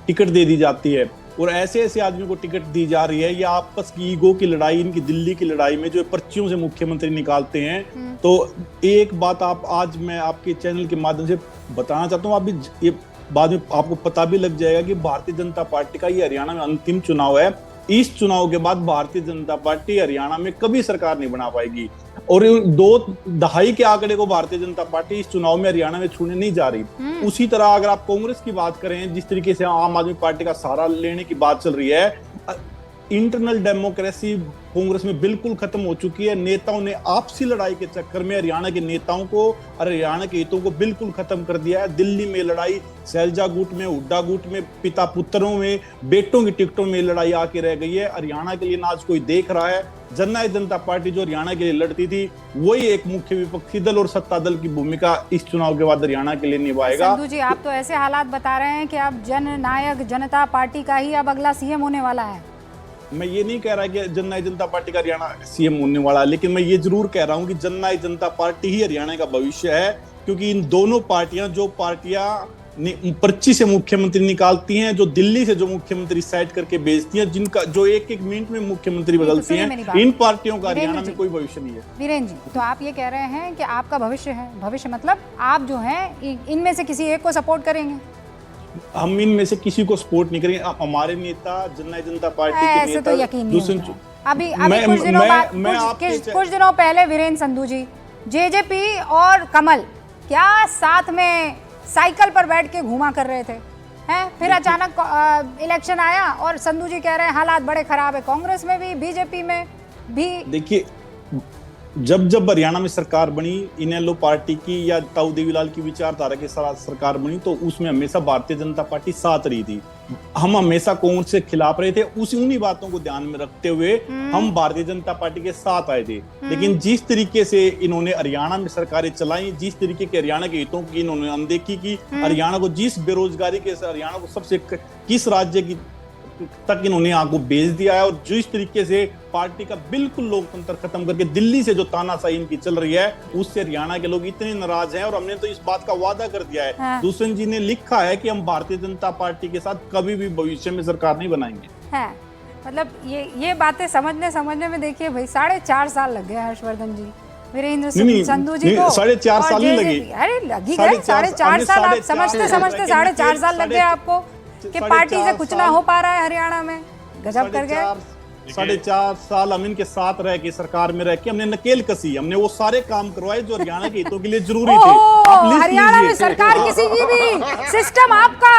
टिकट दे दी जाती है। और ऐसे ऐसे आदमी को टिकट दी जा रही है। ये आपस की ईगो की लड़ाई, इनकी दिल्ली की लड़ाई में जो पर्चियों से मुख्यमंत्री निकालते हैं। तो एक बात आप आज मैं आपके चैनल के माध्यम से बताना चाहता हूँ, अभी ये बाद में आपको पता भी लग जाएगा कि भारतीय जनता पार्टी का ये हरियाणा में अंतिम चुनाव है। इस चुनाव के बाद भारतीय जनता पार्टी हरियाणा में कभी सरकार नहीं बना पाएगी। और 2 दहाई के आंकड़े को भारतीय जनता पार्टी इस चुनाव में हरियाणा में छूने नहीं जा रही। उसी तरह अगर आप कांग्रेस की बात करें, जिस तरीके से आम आदमी पार्टी का सहारा लेने की बात चल रही है, इंटरनल डेमोक्रेसी कांग्रेस में बिल्कुल खत्म हो चुकी है। नेताओं ने आपसी लड़ाई के चक्कर में हरियाणा के नेताओं को और हरियाणा के हितों को बिल्कुल खत्म कर दिया है। दिल्ली में लड़ाई, सैलजा गुट में, हुड्डा गुट में, पिता पुत्रों में, बेटों की टिकटों में लड़ाई आके रह गई है। हरियाणा के लिए ना आज कोई देख रहा है। जननायक जनता पार्टी जो हरियाणा के लिए लड़ती थी, वही एक मुख्य विपक्षी दल और सत्ता दल की भूमिका इस चुनाव के बाद हरियाणा के लिए निभाएगा। संधू जी, आप तो ऐसे हालात बता रहे हैं कि अब जननायक जनता पार्टी का ही अब अगला सीएम होने वाला है। मैं ये नहीं कह रहा कि जननायक जनता पार्टी का हरियाणा सीएम होने वाला है, लेकिन मैं ये जरूर कह रहा हूं कि जननायक जनता पार्टी ही हरियाणा का भविष्य है। क्योंकि इन दोनों पार्टियां, जो पार्टियां पर्ची से मुख्यमंत्री निकालती हैं, जो दिल्ली से जो मुख्यमंत्री सेट करके भेजती हैं, जिनका जो एक मिनट में मुख्यमंत्री बदलती हैं, इन पार्टियों का हरियाणा में कोई भविष्य नहीं है। वीरेंद्र जी, तो आप ये कह रहे हैं कि आपका भविष्य है, भविष्य मतलब आप जो है इनमें से किसी एक को सपोर्ट करेंगे? हम इनमें से किसी को सपोर्ट नहीं करेंगे। हमारे नेता जननायक जनता पार्टी के नेता तो यकीन नहीं दूसरे होता। अभी कुछ दिनों पहले वीरेंद्र संधू जी जेजेपी और कमल क्या साथ में साइकिल पर बैठ के घूमा कर रहे थे, हैं? फिर अचानक इलेक्शन आया और संधू जी कह रहे हैं हालात बड़े खराब है, कांग्रेस में भी, बीजेपी में भी। देखिए, जब हरियाणा में सरकार बनी, इनेलो पार्टी की या ताऊ देवीलाल की विचारधारा के साथ सरकार बनी, तो उसमें हमेशा भारतीय जनता पार्टी साथ रही थी। हम हमेशा कांग्रेस के खिलाफ रहे थे। उन्हीं बातों को ध्यान में रखते हुए हम भारतीय जनता पार्टी के साथ आए थे। लेकिन जिस तरीके से इन्होंने हरियाणा में सरकारें चलाई, जिस तरीके के हरियाणा के हितों की इन्होंने अनदेखी की, हरियाणा को जिस बेरोजगारी के, हरियाणा को सबसे किस राज्य की तक इन्होंने आगू भेज दिया है, और जिस तरीके से पार्टी का बिल्कुल लोकतंत्र खत्म करके दिल्ली से जो तानाशाही इनकी चल रही है, उससे हरियाणा के लोग इतने नाराज हैं। और हमने तो इस बात का वादा कर दिया है, हाँ। दुष्यंत जी ने लिखा है कि हम भारतीय जनता पार्टी के साथ कभी भी भविष्य में सरकार नहीं बनाएंगे। है मतलब ये बातें समझने में देखिए भाई 4.5 साल लग गए हर्षवर्धन जी, वीरेंद्र संधू जी को 4.5 साल नहीं लगे। अरे लगी गए 4.5 साल। आप समझते 4.5 साल लग गए आपको कि पार्टी से कुछ ना हो पा रहा है हरियाणा में। गजब कर गए। 4.5 साल हम इनके साथ रह के, सरकार में रह के हमने नकेल कसी, हमने वो सारे काम करवाए जो हरियाणा के हितों के लिए जरूरी थे। हरियाणा में सरकार किसी की भी, सिस्टम आपका।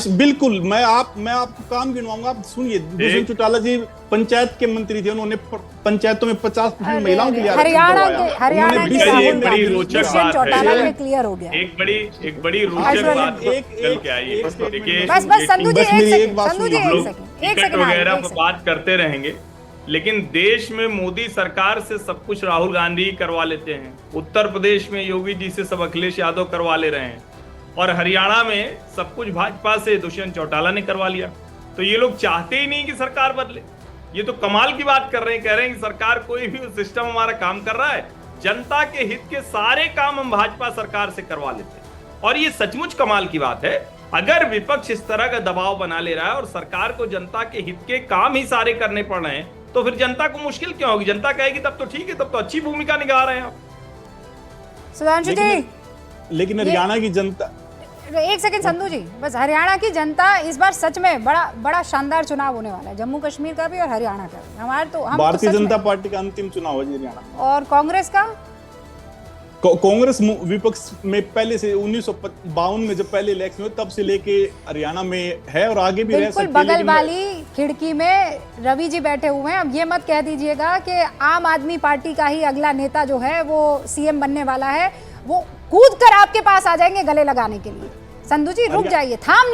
बिल्कुल, मैं आपको काम गिनवाऊंगा। आप सुनिए, दुष्यंत चौटाला जी पंचायत के मंत्री थे, उन्होंने पंचायतों में 50% महिलाओं के लिए हरियाणा के बड़ी रोचक बात चौटाला में क्लियर हो गया। एक बड़ी रोचक बात चल के आई है। देखिए, बस संधू जी एक टिकट वगैरह पर बात करते रहेंगे, लेकिन देश में मोदी सरकार से सब कुछ राहुल गांधी करवा लेते हैं। उत्तर प्रदेश में योगी जी से सब अखिलेश यादव करवा ले रहे हैं, और हरियाणा में सब कुछ भाजपा से दुष्यंत चौटाला ने करवा लिया। तो ये लोग चाहते ही नहीं कि सरकार बदले। ये तो कमाल की बात कर रहे हैं, कह रहे हैं कि सरकार कोई भी सिस्टम हमारा काम कर रहा है, जनता के हित के सारे काम हम भाजपा सरकार से करवा लेते हैं। और ये सचमुच कमाल की बात है। अगर विपक्ष इस तरह का दबाव बना ले रहा है और सरकार को जनता के हित के काम ही सारे करने पड़ रहे हैं, तो फिर जनता को मुश्किल क्यों होगी? जनता कहेगी तब तो ठीक है, तब तो अच्छी भूमिका निभा रहे हैं आप। सुधांशु जी, लेकिन हरियाणा की जनता, एक सेकंड संधू जी, बस हरियाणा की जनता इस बार सच में बड़ा शानदार चुनाव होने वाला है, जम्मू कश्मीर का भी और हरियाणा का भी। हमारे तो हम भारतीय जनता पार्टी का अंतिम चुनाव है हरियाणा। और कांग्रेस का? कांग्रेस विपक्ष में पहले से 1952 में जब पहले इलेक्शन हुए तब से लेके हरियाणा में है और आगे भी रह सकती है। बिल्कुल बगल वाली खिड़की में रवि जी बैठे हुए हैं। अब ये मत कह दीजिएगा कि आम आदमी पार्टी का ही अगला नेता जो है वो सीएम बनने वाला है, वो कूद कर आपके पास आ जाएंगे गले लगाने के लिए। संधू जी रुक जाइए, थाम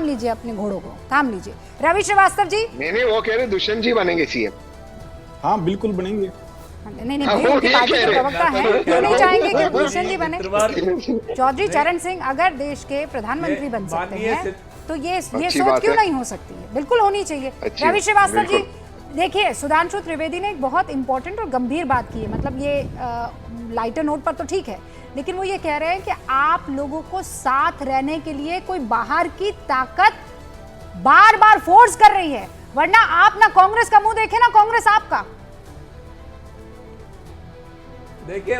लीजिए अपने घोड़ों को, थाम लीजिए। रवि श्रीवास्तव जी, नहीं, वो कह रहे दुष्यंत जी बनेंगे सीएम। हाँ बिल्कुल बनेंगे। नहीं, उनकी पार्टी के प्रवक्ता हैं, क्यों नहीं चाहेंगे कि दुष्यंत जी बने? चौधरी चरण सिंह अगर देश के प्रधानमंत्री बन सकते हैं तो ये सोच क्यों नहीं हो सकती है? बिल्कुल होनी चाहिए। रवि श्रीवास्तव जी, देखिए, सुधांशु त्रिवेदी ने एक बहुत इंपॉर्टेंट और गंभीर बात की है। मतलब ये लाइटर नोट पर तो ठीक है, लेकिन वो ये कह रहे हैं कि आप लोगों को साथ रहने के लिए कोई बाहर की ताकत बार बार फोर्स कर रही है, वरना आप ना कांग्रेस का मुंह देखे ना कांग्रेस आपका। देखिए,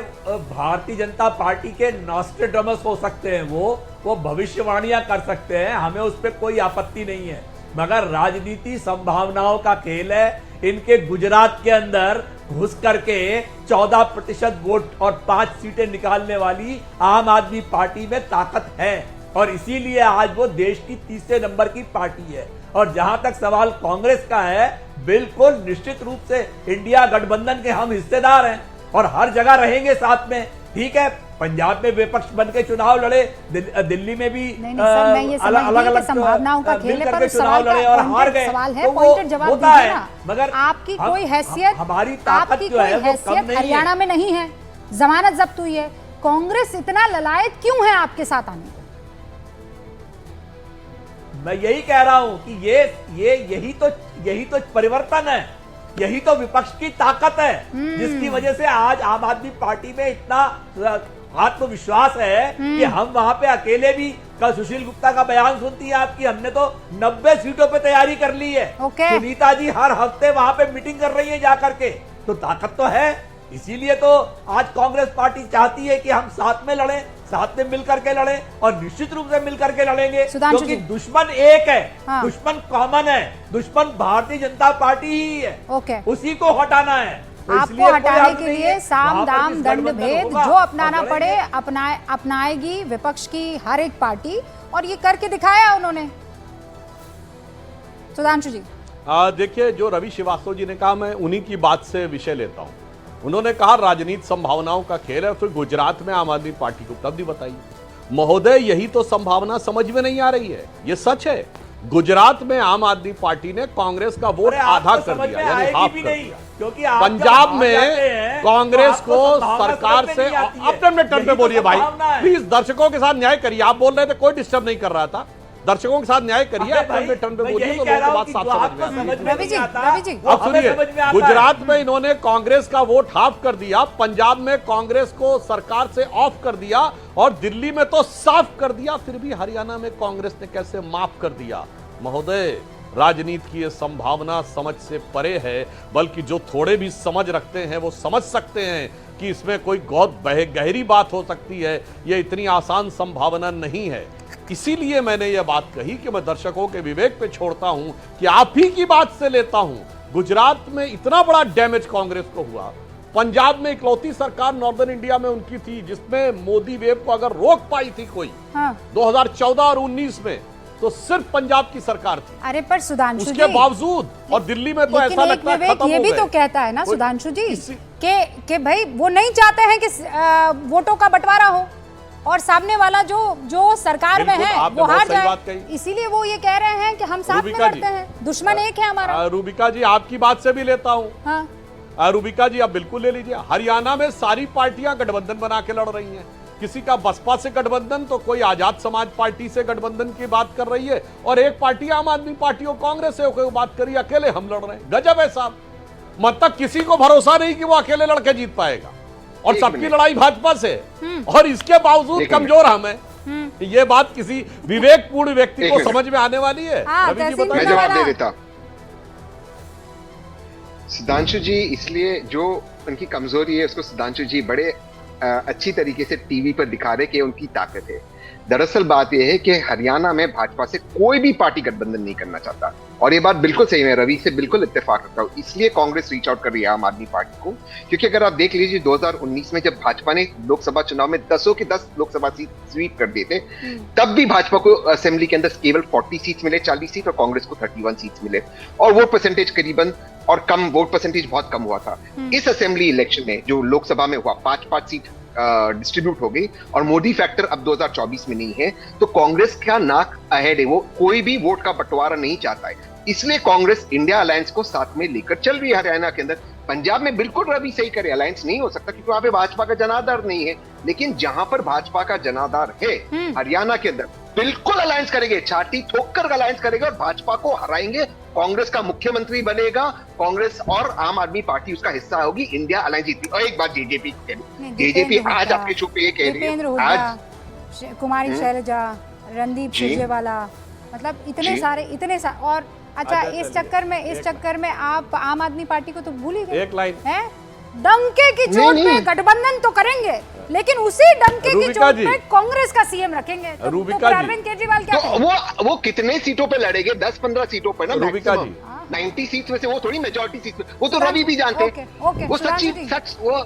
भारतीय जनता पार्टी के नॉस्ट्रेडमस हो सकते हैं, वो भविष्यवाणियां कर सकते हैं, हमें उस पर कोई आपत्ति नहीं है। मगर राजनीति संभावनाओं का खेल है। इनके गुजरात के अंदर घुस करके 14% वोट और 5 सीटें निकालने वाली आम आदमी पार्टी में ताकत है और इसीलिए आज वो देश की तीसरे नंबर की पार्टी है। और जहां तक सवाल कांग्रेस का है, बिल्कुल निश्चित रूप से इंडिया गठबंधन के हम हिस्सेदार हैं और हर जगह रहेंगे साथ में। ठीक है, पंजाब में विपक्ष बन के चुनाव लड़े, दिल्ली में भी अलग-अलग संभावनाओं का खेल है, पर चुनाव लड़े और हार गए। सवाल है, पॉइंटेड जवाब दीजिए ना। मगर आपकी कोई हैसियत, हमारी ताकत जो है वो कम नहीं है। हरियाणा में नहीं है, जमानत जब्त हुई है, कांग्रेस इतना ललायत क्यों है आपके साथ आने को? मैं यही कह रहा हूं कि यही तो परिवर्तन है, यही तो विपक्ष की ताकत है जिसकी वजह से आज आम आदमी पार्टी में इतना आत्मविश्वास है कि हम वहां पे अकेले भी, कल सुशील गुप्ता का बयान सुनती है आपकी, हमने तो 90 सीटों पे तैयारी कर ली है। सुनीता जी हर हफ्ते वहां पे मीटिंग कर रही है जाकर के, तो ताकत तो है। इसीलिए तो आज कांग्रेस पार्टी चाहती है कि हम साथ में लड़ें, साथ में मिलकर के लड़ें और निश्चित रूप से मिलकर के लड़ेंगे क्योंकि दुश्मन एक है। हाँ। दुश्मन कॉमन है, दुश्मन भारतीय जनता पार्टी ही है। उसी को हटाना है। तो आपको हटाने के लिए साम दाम दंड भेद जो अपनाना पड़े अपनाएगी विपक्ष की हर एक पार्टी, और ये करके दिखाया उन्होंने। सुधांशु जी देखिए, जो रवि श्रीवास्तव जी ने कहा, मैं उन्हीं की बात से विषय लेता हूं। उन्होंने कहा राजनीति संभावनाओं का खेल है, फिर गुजरात में आम आदमी पार्टी को उपलब्धि बताई। महोदय, यही तो संभावना समझ में नहीं आ रही है, ये सच है। गुजरात में आम आदमी पार्टी ने कांग्रेस का वोट आधा कर दिया, यानी हाफ कर दिया। क्योंकि पंजाब में कांग्रेस को सरकार से, अपने टर्न पे बोलिए भाई प्लीज, दर्शकों के साथ न्याय करिए। आप बोल रहे थे, कोई डिस्टर्ब नहीं कर रहा था, दर्शकों के साथ न्याय करिए, अपने टर्न पे बोलिए तो लोगों को बात साफ समझ में आती है। अब सुनिए, गुजरात में इन्होंने कांग्रेस का वोट हाफ कर दिया, पंजाब में कांग्रेस को सरकार से ऑफ कर दिया और दिल्ली में तो साफ कर दिया, फिर भी हरियाणा में कांग्रेस ने कैसे माफ कर दिया? महोदय, राजनीति की यह संभावना समझ से परे है, बल्कि जो थोड़े भी समझ रखते हैं वो समझ सकते हैं कि इसमें कोई बहुत गहरी बात हो सकती है। यह इतनी आसान संभावना नहीं है। इसीलिए मैंने यह बात कही कि मैं दर्शकों के विवेक पे छोड़ता हूं कि आप ही की बात से लेता हूं। गुजरात में इतना बड़ा डैमेज कांग्रेस को हुआ, पंजाब में इकलौती सरकार नॉर्दर्न इंडिया में उनकी थी जिसमें मोदी वेव को अगर रोक पाई थी कोई, 2014 और 19 में, तो सिर्फ पंजाब की सरकार थी। अरे पर सुधांशु जी, उसके बावजूद, और दिल्ली में तो ऐसा लगता है खत्म हो गए। ये भी तो कहता है ना सुधांशु जी कि भाई वो नहीं चाहते हैं कि वोटों का बंटवारा हो और सामने वाला जो सरकार में है वो हार जाए, इसीलिए वो ये कह रहे हैं कि हम साथ में लड़ते हैं, दुश्मन एक है हमारा। रूबिका जी, आपकी बात से भी लेता हूँ। हाँ। रूबिका जी, आप बिल्कुल ले लीजिए। हरियाणा में सारी पार्टियां गठबंधन बना के लड़ रही हैं। किसी का बसपा से गठबंधन, तो कोई आजाद समाज पार्टी से गठबंधन की बात कर रही है, और एक पार्टी आम आदमी पार्टी और कांग्रेस से कोई बात करी, अकेले हम लड़ रहे हैं। गजब है साहब, मतलब किसी को भरोसा नहीं कि वो अकेले लड़के जीत पाएगा, और सबकी लड़ाई भाजपा से, और इसके बावजूद कमजोर हम हैं। ये बात किसी विवेकपूर्ण व्यक्ति को समझ में आने वाली है? रवि जी बताइए। मैं जवाब दे देता। सुधांशु जी, इसलिए जो उनकी कमजोरी है उसको सुधांशु जी बड़े अच्छी तरीके से टीवी पर दिखा रहे कि उनकी ताकत है। दरअसल बात यह है कि हरियाणा में भाजपा से कोई भी पार्टी गठबंधन नहीं करना चाहता, और ये बात बिल्कुल सही है, रवि से बिल्कुल इत्तेफाक रखता हूं। इसलिए कांग्रेस रीच आउट कर रही है आम आदमी पार्टी को, क्योंकि अगर आप देख लीजिए 2019 में जब भाजपा ने लोकसभा चुनाव में 10 के 10 लोकसभा सीट स्वीप कर दिए थे, तब भी भाजपा को असेंबली के अंदर केवल 40 सीट मिले, 40 सीट, और कांग्रेस को 31 सीट मिले, और वोट परसेंटेज करीबन, और कम वोट परसेंटेज बहुत कम हुआ था। इस असेंबली इलेक्शन में जो लोकसभा में हुआ, 5-5 सीट डिस्ट्रीब्यूट हो गई, और मोदी फैक्टर अब 2024 में नहीं है, तो कांग्रेस का नाक अहेड है, वो कोई भी वोट का बंटवारा नहीं चाहता है। इसलिए कांग्रेस इंडिया अलायंस को साथ में लेकर चल रही है हरियाणा के अंदर। पंजाब में बिल्कुल रवि सही करे, अलायंस नहीं हो सकता क्योंकि वहां पे भाजपा का जनाधार नहीं है, लेकिन जहां पर भाजपा का जनाधार है हरियाणा के अंदर बिल्कुल अलायंस करेंगे, छाती ठोक कर अलायंस करेंगे और भाजपा को हराएंगे। कांग्रेस का मुख्यमंत्री बनेगा, कांग्रेस और आम आदमी पार्टी उसका हिस्सा होगी, इंडिया अलायंस जीती। और एक बात जेजेपी को कह दूं, जेजेपी आज आपके शो पे ये कह रही है, आज कुमारी शैलजा, रणदीप सुरजेवाला, मतलब इतने सारे और अच्छा, इस चक्कर में आप आम आदमी पार्टी को तो भूल ही गए। एक लाइन है, डंके की चोट नहीं, पे नहीं। गठबंधन तो करेंगे, लेकिन उसी डंके की रूबिका चोट जी। पे कांग्रेस का सीएम रखेंगे। तो रूबिका फिर जी। अरविंद केजरीवाल क्या तो करेंगे? वो कितने सीटों पे लड़ेंगे? 10-15 सीटों पे ना रूबिका मैक्सिमम। जी। 90 सीट में से वो थोड़ी मेजॉरिटी सीट में, वो तो रवि भी जानते ओके, ओके, हैं। वो सुधांशु जी। सच वो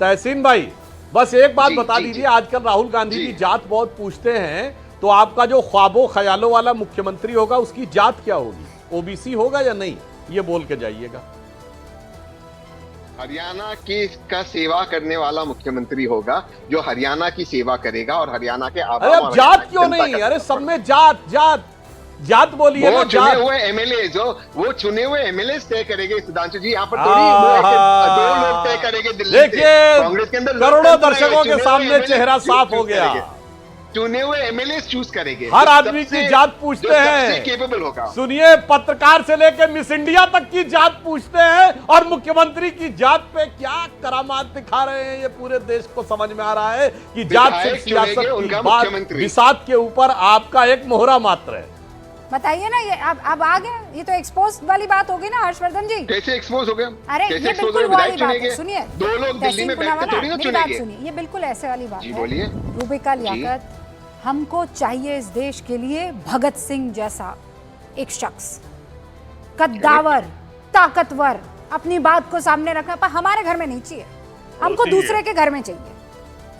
तहसीन भाई, बस एक बात जी, बता जी, दीजिए, जी। आजकल राहुल गांधी जी। की जात बहुत पूछते हैं, तो आपका जो ख्वाबों ख्यालों वाला मुख्यमंत्री होगा उसकी जात क्या होगी? ओबीसी होगा या नहीं, ये बोल के जाइएगा। हरियाणा की का सेवा करने वाला मुख्यमंत्री होगा, जो हरियाणा की सेवा करेगा और हरियाणा के अरे आवाम अब और जात हरियाणा की क्यों जनता नहीं? का अरे सेवा सब में जात जात जात बोलिए वो ना, चुने जात। हुए एमएलए वो चुने हुए एमएलए तय करेंगे सुधांशु जी। यहाँ पर थोड़ी वो ऐसे दो लोग तय करेंगे दिल्ली से। देखिए, कांग्रेस के अंदर करोड़ों लोकतंत्र है, दर्शकों के चुने हुए सामने MLA चेहरा चूज साफ हो गया। करेंगे। चुने हुए एमएलए चूज करेंगे, हर जो आदमी सबसे- की जात पूछते जो सबसे हैं। केपेबल होगा। सुनिए, पत्रकार से लेकर मिस इंडिया तक की जात पूछते हैं, और मुख्यमंत्री की जात पे क्या करामात दिखा रहे हैं, ये पूरे देश को समझ में आ रहा है कि जात सिर्फ विधायक सियासत चुनेंगे की उनका बात, मुख्यमंत्री। बिसात के ऊपर आपका एक मोहरा मात्र है। बताइए ना, ये अब आ गए, ये तो एक्सपोज वाली बात होगी ना हर्षवर्धन जी। कैसे एक्सपोज हो गया? अरे कैसे ये expose बिल्कुल हो वो गया? वाली विधायक बात है, चुनेंगे। सुनिए। दो लोग दिल्ली में तहसीन बैठकर पुनावाला, थोड़ी ना मेरी बात चुनेंगे। सुनिए, ये बिल्कुल ऐसे वाली बात जी, है। बोलिए। रूबिका लियाकत, हमको चाहिए इस देश के लिए भगत सिंह जैसा एक शख्स, कद्दावर, ताकतवर, अपनी बात को सामने रखना, पर हमारे घर में नहीं चाहिए, हमको चाहिए। दूसरे के घर में चाहिए,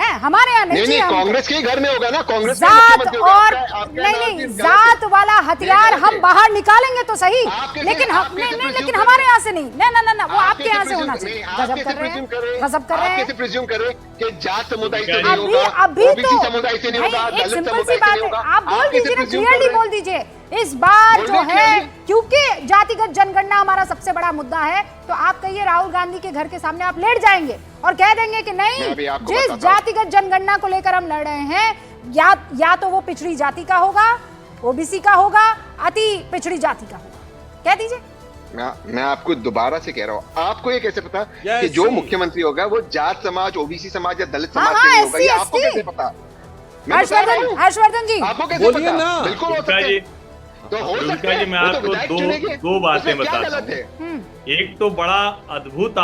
है हमारे यहाँ नहीं नहीं चाहिए नहीं, हमको। कांग्रेस के ही घर में होगा ना, कांग्रेस का जात मुख्यमंत्री होगा। और आपका नहीं एनालिसिस नहीं, गलत है। जात वाला हथियार गलत हम है। बाहर निकालेंगे तो सही, आप कैसे- लेकिन आप हम कैसे नहीं नहीं, presume लेकिन कर हमारे रहे यहाँ से नहीं, ना ना ना ना, वो आप आपके कैसे यहाँ से presume- होना नहीं, चाहिए। आप गजब कैसे कर रहे presume हैं, हैं? गजब कर आप रहे कैसे हैं। प्रिज्यूम कर रहे हैं कि जात समुदाय से अभी- नहीं होगा, अभी ओबीसी तो समुदाय से नहीं भाई, होगा, एक दलित सिंपल समुदाय सी से बात नहीं है, होगा। आप बोल कैसे दीजिए ना, presume कर क्लियरली रहे हैं? बोल दीजिए, इस बार जो बोलिए है, clearly। क्योंकि जातिगत जनगणना हमारा सबसे बड़ा मुद्दा है, तो आप कहिए राहुल गांधी के घर के सामने आप लेट जाएंगे और कह देंगे कि मैं अभी नहीं, आपको जिस बताता हूं। जातिगत जनगणना को लेकर हम लड़ रहे हैं, या तो वो पिछड़ी जाति का होगा, ओबीसी का होगा, अति पिछड़ी जाति का होगा, कह दीजिए। मैं आपको दोबारा से कह रहा हूँ, आपको ये कैसे पता Yes, कि जो see. मुख्यमंत्री होगा वो जात समाज, ओबीसी समाज या दलित हाँ, समाज हाँ, से नहीं होगा? ये SC, आपको ST. कैसे पता? मैं बता रहा हूँ। हर्षवर्धन जी, आपको कैसे बोलिए पता? ना। बिल्कुल हो रूबिका सकता जी, है। तो हो रूबिका सकता है, जी, मैं वो तो आपको विधायक दो चुनेंगे। बातें उसमें क्या बताता गलत है? एक तो बड़ा अद्भुत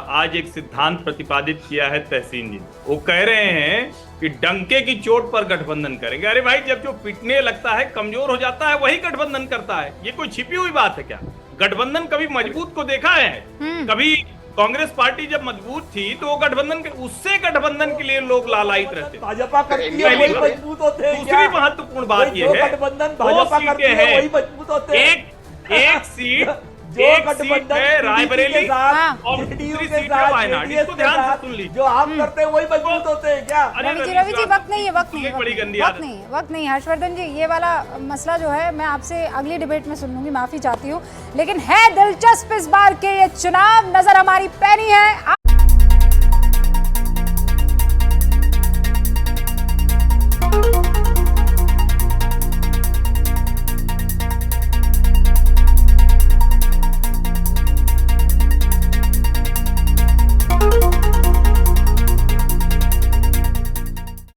आज एक सिद्धांत प्रतिपादित किया है तहसीन जी। वो कह रहे हैं कि डंके की चोट पर गठबंधन करेंगे। अरे भाई, जब जो पिटने लगता है, कमजोर हो जाता है, वही गठबंधन करता है। ये कोई छिपी हुई बात है क्या? गठबंधन कभी मजबूत को देखा है? कभी कांग्रेस पार्टी जब मजबूत थी तो वो गठबंधन के उससे गठबंधन के लिए लोग लालायित रहते थे। भाजपा करती है पहली वही बात। मजबूत होते हैं दूसरी महत्वपूर्ण बात वही ये जो है, गठबंधन दो भाजपा सीटें करती है हैं। वही मजबूत होते हैं। एक सीट जो एक सीट गठबंधन है PDP रायबरेली के साथ, हाँ। और JDU दूसरी के सीट है साथ, वायनाड। JDS इसको के ध्यान से साथ, सुन लीजिए। जो आप करते हैं वही मजबूत होते हैं क्या? अरे रवि जी, रवि रवि जी, वक्त नहीं है, वक्त नहीं है, बड़ी गंदी वक्त आदत। नहीं है, वक्त नहीं है। हर्षवर्धन जी, ये वाला मसला जो है मैं आपसे अगली डिबेट में सुन लूंगी, माफी चाहती हूँ, लेकिन है दिलचस्प इस बार के ये चुनाव, नजर हमारी पैनी है।